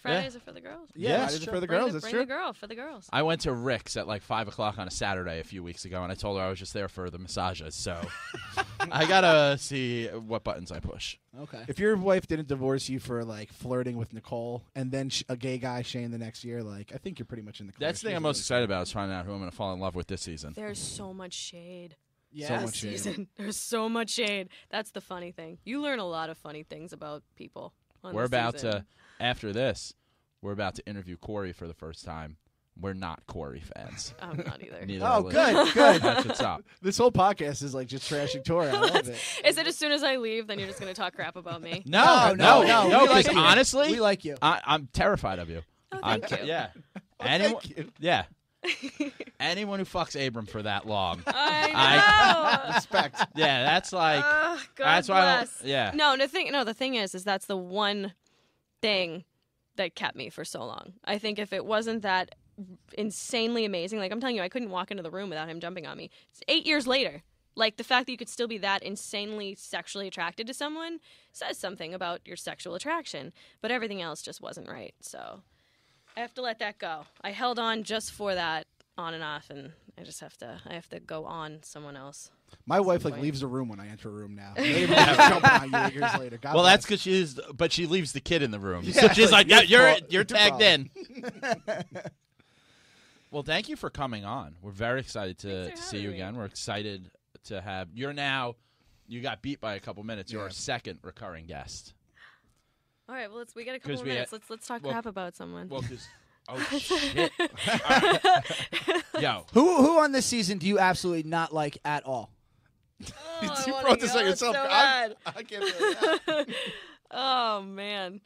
Fridays are for the girls. Yeah, that's I did it true. for the Bring girls. the, That's bring true. the girl for the girls. I went to Rick's at 5 o'clock on a Saturday a few weeks ago, and I told her I was just there for the massages. So I gotta see what buttons I push. Okay. If your wife didn't divorce you for flirting with Nicole and then a gay guy Shane the next year, I think you're pretty much in the clear. That's the thing I'm most excited about is finding out who I'm going to fall in love with this season. There's so much shade. Yeah. So this much shade. season. There's so much shade. That's the funny thing. You learn a lot of funny things about people. We're about to, after this, we're about to interview Cory for the first time. We're not Cory fans. I'm not either. Neither Oh, are we. good. That's what's up. This whole podcast is like just trashing Tori. I love it. Is it as soon as I leave, then you're just going to talk crap about me? No, No. We like because you. honestly, We like you. I'm terrified of you. Oh, thank you. Yeah. Thank you. Yeah. Anyone who fucks Abram for that long. I know. Respect. Yeah, that's like. God that's why I bless. don't. Yeah. No, the thing is that's the one thing that kept me for so long. I think if it wasn't that insanely amazing, like I'm telling you, I couldn't walk into the room without him jumping on me. It's 8 years later. Like the fact that you could still be that insanely sexually attracted to someone says something about your sexual attraction. But everything else just wasn't right. So I have to let that go. I held on just for that on and off, and I have to go on someone else. My wife like leaves the room when I enter a room now. Maybe jumping on you 8 years later. God Well, bless. that's because but she leaves the kid in the room. Yeah, So she's like, your yeah, fault. you're Your tagged problem. in. Well, thank you for coming on. We're very excited to Thanks for see you having me. again. We're excited to have you got beat by a couple minutes. You're our second recurring guest. All right, well, we got a couple 'Cause of we minutes. had- Let's talk well- crap about someone. Well, because shit. All right. Yo, Who on this season do you absolutely not like at all? Oh, You I brought this wanna on go yourself. so I'm- bad. I can't feel that. Oh man.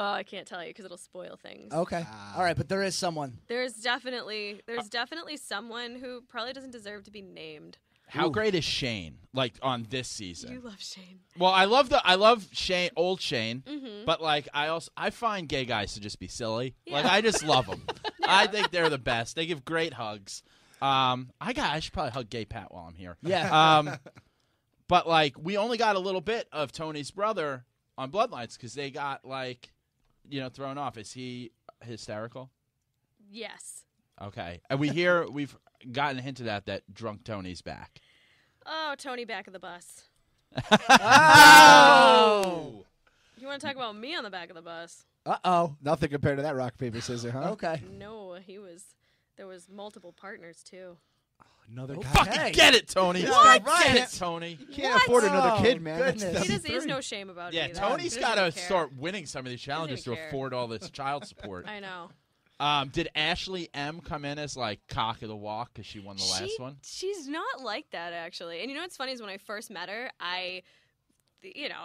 Oh, I can't tell you because it'll spoil things. Okay. All right, but there is someone. There's definitely someone who probably doesn't deserve to be named. how great is Shane? Like on this You season? love Shane. Well, I love Shane, old Shane, Mm-hmm. but like I find gay guys to just be silly. Yeah. Like I just love them. I think they're the best. They give great hugs. I should probably hug Gay Pat while I'm here. Yeah. But like we only got a little bit of Tony's brother on Bloodlines because they got like, thrown off. Is he hysterical? Yes. Okay, and we've gotten hinted at that drunk Tony's back. Oh, Tony back of the bus. Oh. You want to talk about me on the back of the bus? Uh-oh. Nothing compared to that rock, paper, scissors, huh? Okay. No, there was multiple partners too. Another guy. Fucking get it, Tony. What? Get it, Tony. You can't afford another Oh, kid, man. goodness. That's He has 73. no shame about Yeah, it. either. Tony's He got doesn't to care. start winning some of these challenges to even care. afford all this child support. I know. Did Ashley M come in as like cock of the walk because she won the last one? She's not like that actually. And what's funny is when I first met her, I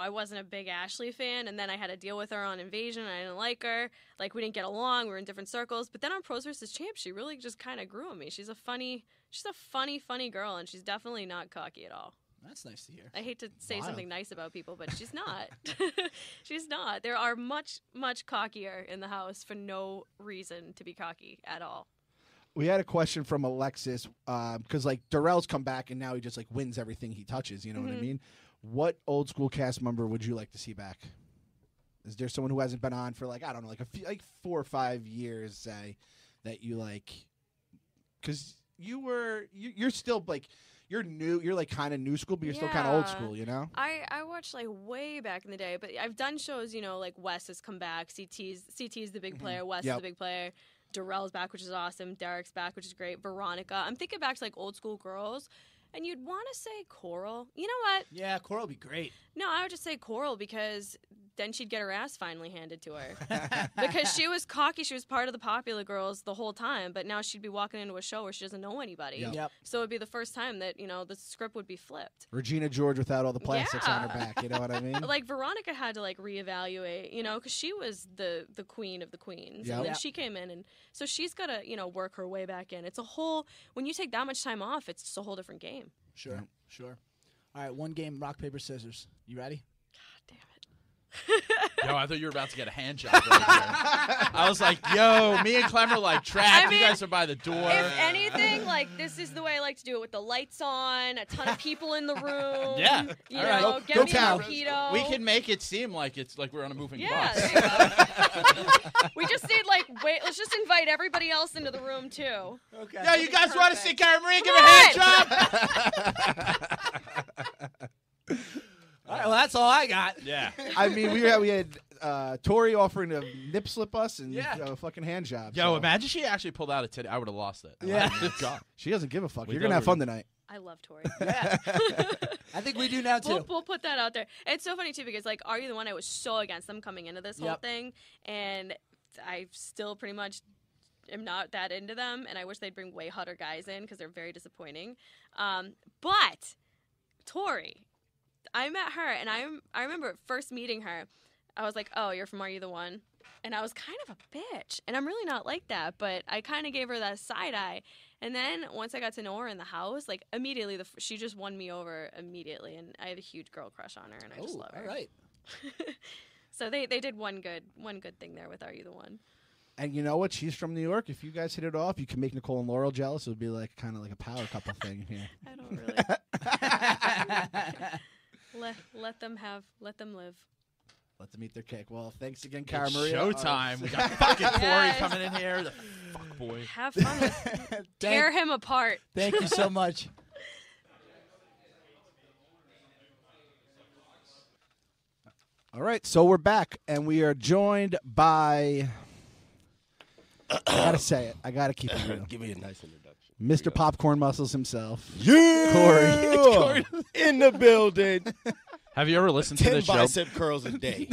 wasn't a big Ashley fan, and then I had to deal with her on Invasion, and I didn't like her. Like we didn't get along. We were in different circles. But then on Pros vs. Champs, she really just kind of grew on me. She's a funny girl, and she's definitely not cocky at all. That's nice to hear. I hate to say Wild. something nice about people, but she's not. She's not. There are much, much cockier in the house for no reason to be cocky at all. We had a question from Alexis because like Darrell's come back and now he just like wins everything he touches. You know what I mean? What old school cast member would you like to see back? Is there someone who hasn't been on for like I don't know, like a few, like 4 or 5 years, say that you like? Because you're still like you're new, you're like kind of new school, but you're still kind of old Yeah. school. You know? I watched like way back in the day, but I've done shows, like Wes has come back, CT's the big player, Wes is Yep. the big player, Darrell's back, which is awesome, Derek's back, which is great, Veronica. I'm thinking back to like old school girls, and you'd want to say Coral. You know what? Yeah, Coral would be great. No, I would just say Coral because then she'd get her ass finally handed to her. Because she was cocky. She was part of the popular girls the whole time, but now she'd be walking into a show where she doesn't know anybody. Yep. So it'd be the first time that, the script would be flipped. Regina George without all the plastics on her Yeah. back. You know what I mean? Like Veronica had to like reevaluate, because she was the queen of the queens, Yep. and then Yep. she came in, and so she's got to work her way back in. It's a whole when you take that much time off, it's just a whole different game. Sure, Yeah. sure. All right, one game, rock, paper, scissors. You ready? Damn it. Yo, I thought you were about to get a hand job right here. I was like, yo, me and Clem are like trapped. I mean, you guys are by the door. If anything, like this is the way I like to do it with the lights on, a ton of people in the room. Yeah. You All know, right. get Go me town. a mojito. We can make it seem like it's like we're on a moving Yeah, bus. there you go. We just need let's just invite everybody else into the room too. Okay. Yo, you guys want to perfect. see Cara Maria give Come a hand on. job? All right, well, that's all I got. Yeah. I mean, we had Tori offering to nip slip us and Yeah. a fucking hand job. Yo, so. imagine she actually pulled out a titty. I would have lost it. Yeah. God. She doesn't give a fuck. We You're gonna have thought fun tonight. I love Tori. Yeah. I think we do now too. We'll put that out there. It's so funny too because like Are You the One? I was so against them coming into this whole thing, and I still pretty much am not that into them, and I wish they'd bring way hotter guys in because they're very disappointing. But Tori, I met her, and I remember first meeting her. I was like, oh, you're from Are You the One? And I was kind of a bitch, and I'm really not like that, but I kind of gave her that side eye. And then once I got to know her in the house, like immediately, she just won me over immediately, and I have a huge girl crush on her, and I just love her. All right. So they did one good thing there with Are You the One? And you know what? She's from New York. If you guys hit it off, you can make Nicole and Laurel jealous. It would be like kind of like a power couple thing here. I don't really. let them live. Let them eat their cake. Well, thanks again, Cara Maria. Showtime. We got fucking Cory coming in here. The fuck boy. Have fun with tear him apart. Thank you so much. All right, so we're back, and we are joined by. I gotta say it. I gotta keep it real. Give me a nice introduction. Mr. Popcorn Muscles himself. Yeah, Corey. in the building. Have you ever listened to 10 this show? bicep curls a day.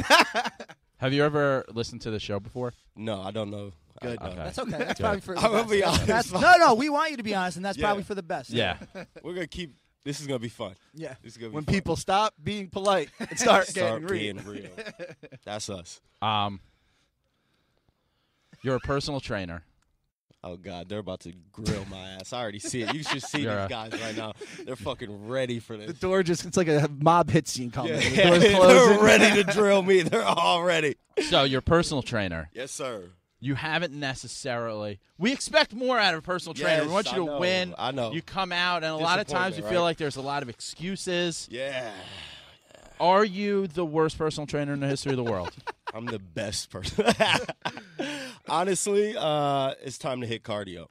Have you ever listened to the show before? No, I don't know. Good. Okay. That's okay. That's probably for the I'm gonna best. be honest. No, we want you to be honest, and that's Yeah. probably for the best. Yeah. We're gonna keep. This is gonna be fun. Yeah. This is gonna be When fun. people stop being polite and start getting being real. real. That's us. You're a personal trainer. Oh God, they're about to grill my ass. I already see it. You should see You're these guys right now. They're fucking ready for this. The door it's like a mob hit scene coming. Yeah. The door's closing. They're ready to drill me. They're all ready. So you're a personal trainer. Yes, sir. You haven't necessarily. We expect more out of a personal trainer. Yes, We want you I to know. win. I know. You come out, and a lot of times you Disappointment, feel right? like there's a lot of excuses. Yeah. Are you the worst personal trainer in the history of the world? I'm the best person. Honestly, it's time to hit cardio.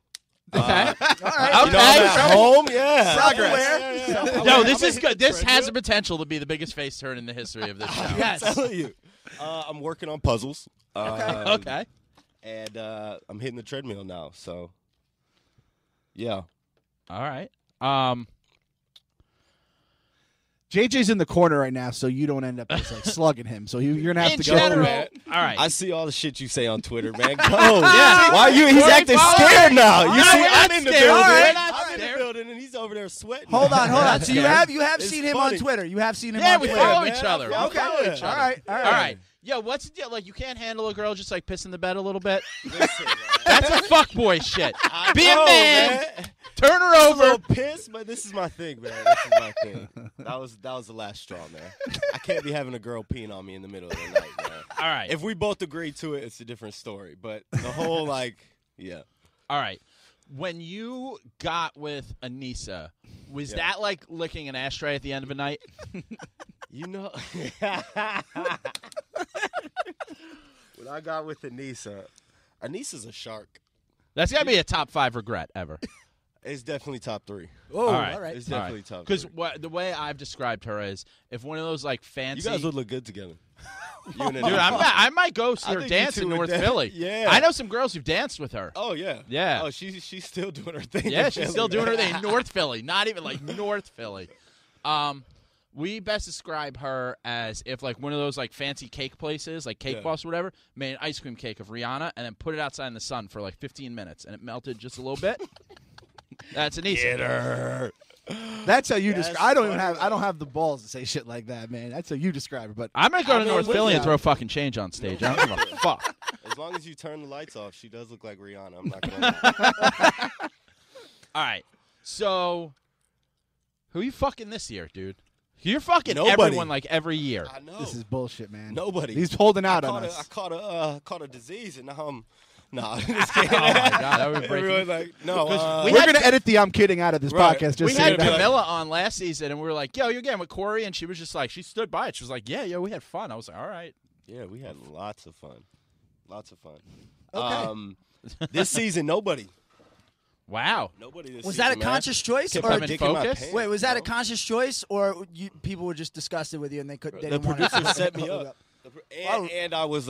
Okay. All right. You know, I'm at home. Yeah. Progress. Yeah. No, this is good. This has the potential to be the biggest face turn in the history of this show. Yes. I'm telling you. I'm working on puzzles. Okay. And I'm hitting the treadmill now. So, yeah. All right. JJ's in the corner right now, so you don't end up just like slugging him. So you're gonna have In to general. go. All right. I see all the shit you say on Twitter, man. Go. Yeah. Why you? He's Corey, acting follow scared me. now. You No, see, we're I'm not in the scared. building. All right, not I'm in the scared. building, and he's over there sweating. Hold on. Not So you scared. have It's seen him funny. on Twitter. You have seen him Yeah, on we Twitter. follow man. each other. I We follow follow each you. other. All right. All right. Yo, what's the deal? Like, you can't handle a girl just like pissing the bed a little bit? Listen, man. That's a fuckboy shit. I Be know, a man. Turn her I'm a over. little pissed, but this is my thing, man. This is my thing. That was the last straw, man. I can't be having a girl peeing on me in the middle of the night, man. All right. If we both agree to it, it's a different story. But the whole yeah. All right. When you got with Anissa, was that like licking an ashtray at the end of a night? You know, when I got with Anissa's a shark. That's got to be a top 5 regret ever. It's definitely top 3. Oh, All right. all right. It's definitely top 3. Because the way I've described her is if one of those like fancy. You guys would look good together. You and Dude, Anissa. I might go see I her think you dance two in would North dance. Philly. Yeah. I know some girls who've danced with her. Oh yeah. Yeah. Oh, she's still doing her thing. Yeah, in she's Philly, still doing her man. thing. North Philly, not even like North Philly. We best describe her as if like one of those like fancy cake places, like Cake Yeah. Boss or whatever, made an ice cream cake of Rihanna and then put it outside in the sun for like 15 minutes and it melted just a little bit. That's an easy. Get her. That's how you That's describe. I don't funny. have the balls to say shit like that, man. That's how you describe it. But I'm gonna go to I'm North with Philly and you. throw fucking change on stage. I don't give a fuck. As long as you turn the lights off, she does look like Rihanna. I'm not gonna lie. All right, so who you fucking this year, dude? You're fucking Nobody. everyone like every year. I know. this is bullshit, man. Nobody. He's holding out on I us. caught a disease, and now I'm. Nah, I'm just kidding. Oh my god, that would break. Everyone's like, no. we We're had- gonna edit the "I'm kidding" out of this Right. podcast. Just We so had you know. be like- Camila on last season, and we were like, "Yo, you're getting with Cory," and she was just like, she stood by it. She was like, "Yeah, we had fun." I was like, "All right." Yeah, we had lots of fun. Lots of fun. Okay. This season, nobody. Wow. Nobody this Was season, that a man. conscious choice, Kept or my in dick in my focus? pants, wait, was that a bro. conscious choice, or people were just disgusted with you and they The didn't want producer to set me up. And I was,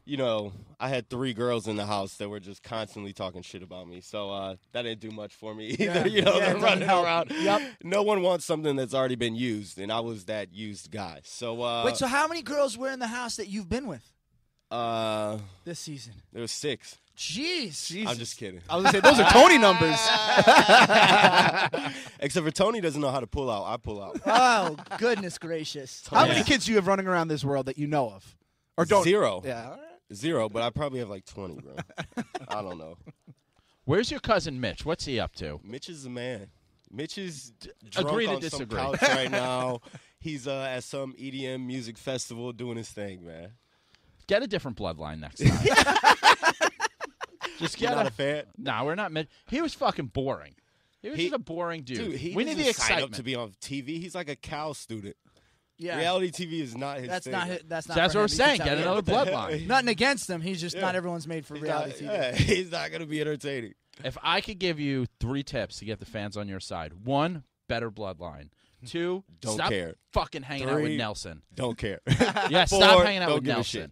you know, I had 3 girls in the house that were just constantly talking shit about me. So that didn't do much for me either. Yeah. You know, Yeah, they're running help. around. Yep. No one wants something that's already been used, and I was that used guy. So Wait, so how many girls were in the house that you've been with this season? there was 6. Jeez. I'm just kidding. I was gonna say those are Tony numbers. Except for Tony doesn't know how to pull out. I pull out. Oh, goodness gracious. How many kids do you have running around this world that you know of, or don't? 0. Yeah. All right. 0, but I probably have like 20, bro. I don't know. Where's your cousin Mitch? What's he up to? Mitch is the man. Mitch is drunk Agree to on disagree. some couch right now. He's at some EDM music festival doing his thing, man. Get a different bloodline next time. Just You're get not a fan? Nah, we're not. He was fucking boring. He was just a boring dude. Dude, he we need doesn't the sign up excitement. to be on TV. He's like a Cal student. Yeah. Reality TV is not his That's thing. not his, that's not That's for what we're him. He saying. can Get tell you. another bloodline. Nothing against him. He's just Yeah. not everyone's made for He's reality not, TV. yeah, he's not going to be entertaining. If I could give you 3 tips to get the fans on your side: 1, better bloodline; 2, Don't stop care. fucking hanging out with 3, Nelson. Don't care. Yeah, 4, stop hanging out don't with give a Nelson.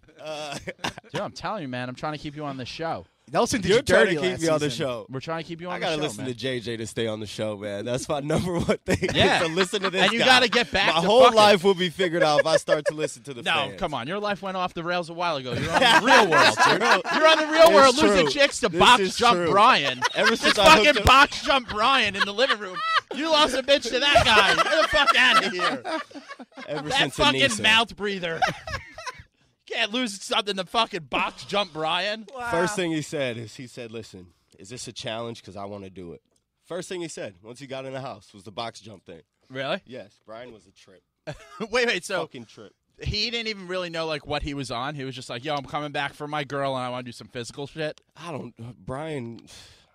shit. Dude, I'm telling you, man. I'm trying to keep you on this show. Nelson did You're you trying dirty to keep last me on the season. show. We're trying to keep you on I the gotta show, listen man. to JJ to stay on the show, man. That's my number 1 thing. Yeah. To listen to this And you guy. gotta get back My to whole fucking- life will be figured out if I start to listen to the No, fans. come on. Your life went off the rails a while ago. You're on the real world, dude. You're on the real It's world true. losing chicks to This box is jump true. Brian. Ever This since I hooked fucking up- box jump Brian in the living room. You lost a bitch to that guy. Get the fuck out of here. Ever That since fucking Anissa. mouth breather. Can't lose something to fucking box jump Brian. First thing he said is, listen, is this a challenge? Because I want to do it. First thing he said once he got in the house was the box jump thing. Really? Yes, Brian was a trip. Wait. So Fucking trip. he didn't even really know like what he was on. He was just like, "Yo, I'm coming back for my girl, and I want to do some physical shit." Brian,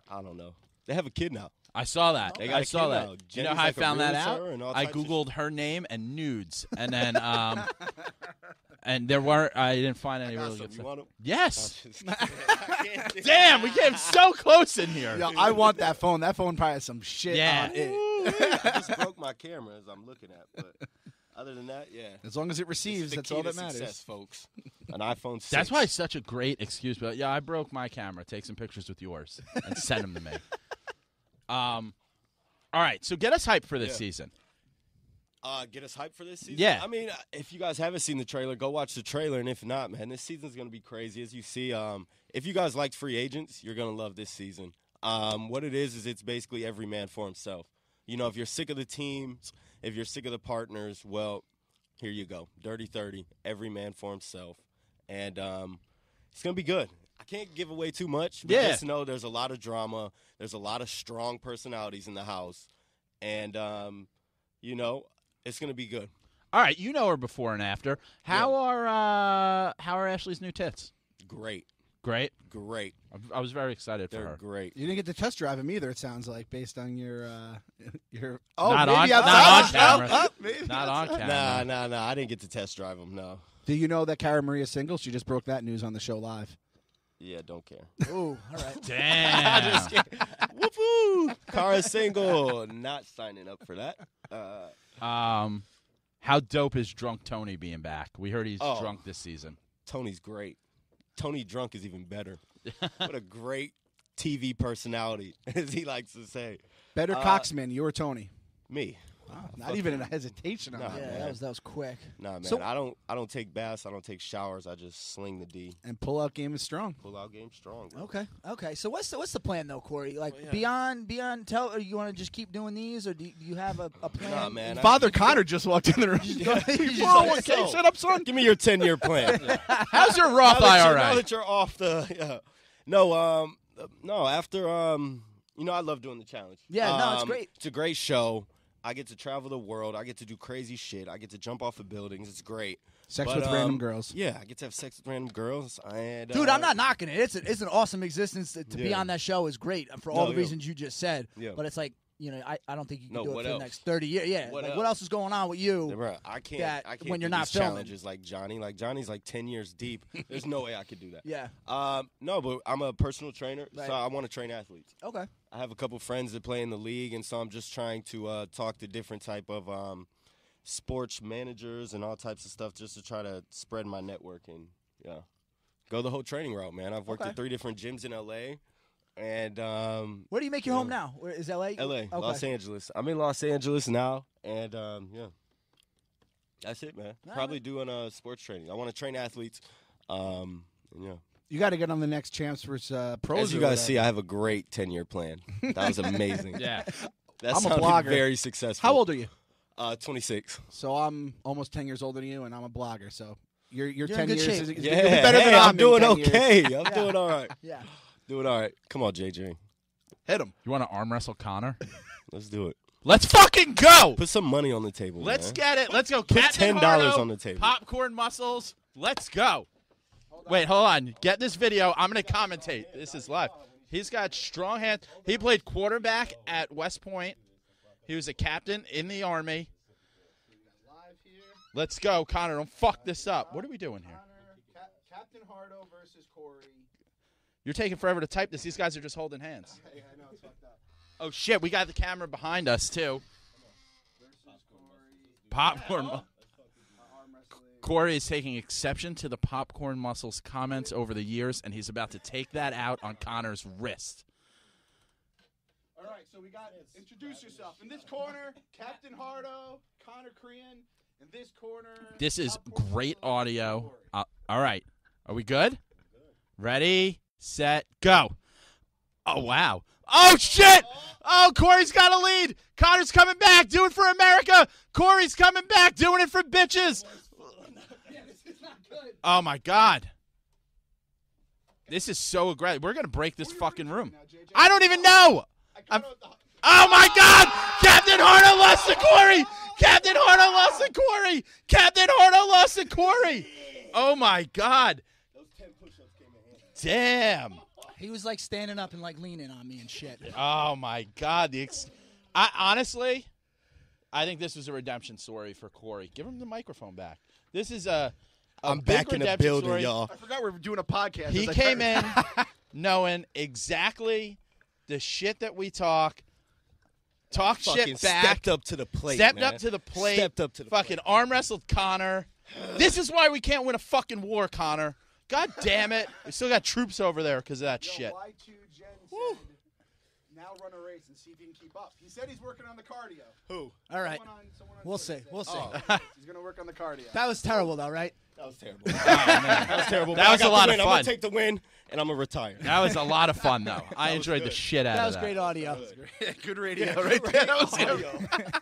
I don't know. They have a kid now. I saw that. They got I a saw kid that. now. You know Jenny's how I like a found that realtor out? and all I types of googled her name and nudes, and then and there weren't. I didn't find any really good You stuff. want him? Yes. I can't do it. Damn, we came so close in here. Yo, I want that phone. That phone probably has some shit Yeah. on it. I just broke my camera as I'm looking at, but other than that, yeah. As long as it It's receives, the that's key all to that matters. success, folks. An iPhone 6. That's why it's such a great excuse. But yeah, I broke my camera. Take some pictures with yours and send them to me. All right, so get us hyped for this Yeah. season. Get us hyped for this season? Yeah. I mean, if you guys haven't seen the trailer, go watch the trailer. And if not, man, this season's going to be crazy. As you see, if you guys liked free agents, you're going to love this season. What it is it's basically every man for himself. You know, if you're sick of the teams, if you're sick of the partners, well, here you go. Dirty 30, every man for himself. And it's going to be good. I can't give away too much. But Yeah. just know there's a lot of drama. There's a lot of strong personalities in the house. And, you know, it's going to be good. All right, you know her before and after. How are Ashley's new tits? Great. Great. Great. I was very excited for They're her. great. You didn't get to test drive him either. It sounds like based on your Not maybe on- outside. not on camera. Maybe Not on outside. camera. Nah. I didn't get to test drive them, no. Do you know that Cara Maria is single? She just broke that news on the show live. Yeah, don't care. Ooh, all right. Damn. Whoop-woo! Cara single. Not signing up for that. How dope is Drunk Tony being back? We heard he's Oh. drunk this season. Tony's great. Tony drunk is even better. What a great TV personality, as he likes to say. Better Coxman, you or Tony? Me. Not even a hesitation on Nah, that. Yeah, man. that was quick. Nah, man. So- I don't take baths. I don't take showers. I just sling the D. And pull-out game is strong. Pull out game strong. Bro. Okay. So what's the plan though, Corey? Like Well, yeah. beyond tell, or you want to just keep doing these, or do you have a plan? Nah, man. Father Connor just walked in the room. You just go- you just 401k, go. set up, son. Give me your 10-year plan. How's your Roth Now IRA? that you're off the, no, after, you know, I love doing the challenge. Yeah, no, it's great. It's a great show. I get to travel the world. I get to do crazy shit. I get to jump off of buildings. It's great. Sex But, with random girls. Yeah, I get to have sex with random girls. And Dude, I'm not knocking it. It's an awesome existence. To be Yeah. on that show is great for all No, the yeah. reasons you just said. Yeah. But it's like, you know, I don't think you can No, do it what for else? the next 30 years. Yeah. What What else? else is going on with you? Bro, I can't. that I can't when you're do not these filming. challenges like Johnny. Like Johnny's like 10 years deep. There's no way I could do that. Yeah. No, but I'm a personal trainer, Right. so I want to train athletes. Okay. I have a couple friends that play in the league, and so I'm just trying to talk to different type of sports managers and all types of stuff just to try to spread my network and go the whole training route, man. I've worked at 3 different gyms in LA, and where do you make your home now? Where is LA? LA, Okay. Los Angeles. I'm in Los Angeles now, and that's it, man. Probably doing sports training. I want to train athletes. You got to get on the next Champs versus Pros. As you guys see, I have a great 10-year plan. That was amazing. Yeah. That I'm a sounded blogger. very successful. How old are you? 26. So I'm almost 10 years older than you, and I'm a blogger. So you're in 10 good years. shape. Is Yeah, you'll be better than I'm doing 10 years. okay. I'm doing all right. Yeah. Doing all right. Come on, JJ. Hit him. You want to arm wrestle Connor? Let's do it. Let's fucking go. Put some money on the table. Let's man. get it. Let's go. Put Captain $10 Hardo, on the table. Popcorn muscles. Let's go. Wait, hold on. Get this video. I'm going to commentate. This is live. He's got strong hands. He played quarterback at West Point. He was a captain in the Army. Let's go, Connor. Don't fuck this up. What are we doing here? Captain Hardo versus Cory. You're taking forever to type this. These guys are just holding hands. Hey, I know it's fucked up. Oh, shit. We got the camera behind us, too. Popcorn. Cory is taking exception to the popcorn muscles comments over the years, and he's about to take that out on Connor's wrist. All right, so we got introduce yourself. In this corner, Captain Hardo, Connor Korean. In this corner, This is great audio. All right. Are we good? Ready, set, go. Oh, wow. Oh, shit. Oh, Cory's got a lead. Connor's coming back. Do it for America. Cory's coming back. Doing it for bitches. Oh, my God. This is so aggressive. We're going to break this fucking room. I don't even know. Oh, my God. Captain Hardo lost to Cory. Captain Hardo lost to Cory. Captain Hardo lost to Cory. Oh, my God. Damn. He was like standing up and like leaning on me and shit. Oh, my God. Honestly, I think this was a redemption story for Cory. Give him the microphone back. This is a I'm big back in the redemption building, story. y'all. I forgot we're doing a podcast. He came in knowing exactly the shit that we talk Fucking shit back. stepped up to the plate. Stepped man. up to the plate. Stepped up to the fucking arm wrestled Connor. This is why we can't win a fucking war, Connor. God damn it. We still got troops over there because of that shit. Y2 Jen said, now run a race and see if he can keep up. He said he's working on the cardio. Who? All right. Someone on We'll Twitter see. said We'll see. He's going to work on the cardio. That was terrible, though, right? That was terrible. That was terrible. That But I was got a the lot of win. I'm fun. going to take the win, and I'm going to retire. That was a lot of fun, though. I enjoyed the shit out That of was that. great audio. Good radio right there. That was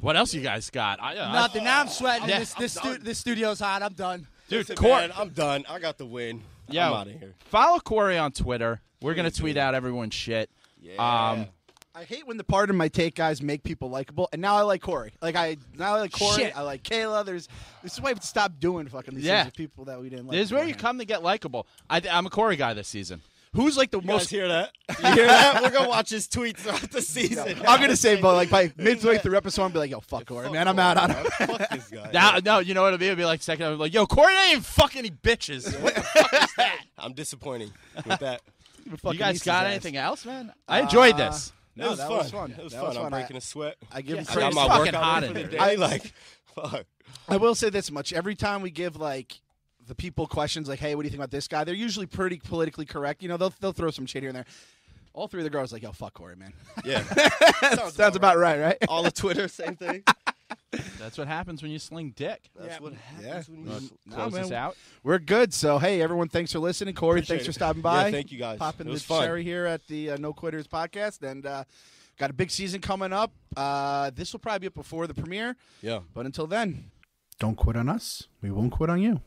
What else you guys got? Nothing. Now I'm sweating. Yeah. This studio's hot. I'm done. Dude, Listen, Cory. man, I'm done. I got the win. Yo, I'm out of here. follow Cory on Twitter. We're going to tweet out everyone's shit. Yeah. I hate when the pardon my take guys make people likable, and now I like Cory. Now I like Cory. Shit. I like Kayla. This is why we have to stop doing fucking these things with people that we didn't like. This is where you beforehand. come to get likable. I'm a Cory guy this season. Who's like the You guys most? hear that? You hear that? We're going to watch his tweets throughout the season. I'm gonna say, but like by midway through episode, I'm be like, yo, fuck Cory, man, I'm out on him. Fuck this guy. No, you know what it'll be? It'll be like second. I'll be like, yo, Cory ain't even fuck any bitches. What the fuck is that? I'm disappointing with that. You guys got anything else, man? I enjoyed this. No, It was that fun. was fun. It was That fun. was I'm fun. breaking a sweat. I give him Yeah, I credit. got my fucking workout hot ready in for the here. day. Like, fuck. I will say this much: every time we give like the people questions, like, "Hey, what do you think about this guy?" They're usually pretty politically correct. You know, they'll throw some shit here and there. All three of the girls like, "Yo, fuck Cory, man." Yeah. Sounds about right? All of Twitter, same thing. That's what happens when you sling dick. That's what happens when you Close this out. We're good. So, hey, everyone, thanks for listening. Cory, thanks for stopping by. Yeah, thank you guys. Popping It the was fun. cherry here at the No Quitters podcast, and got a big season coming up. This will probably be up before the premiere. Yeah. But until then, don't quit on us. We won't quit on you.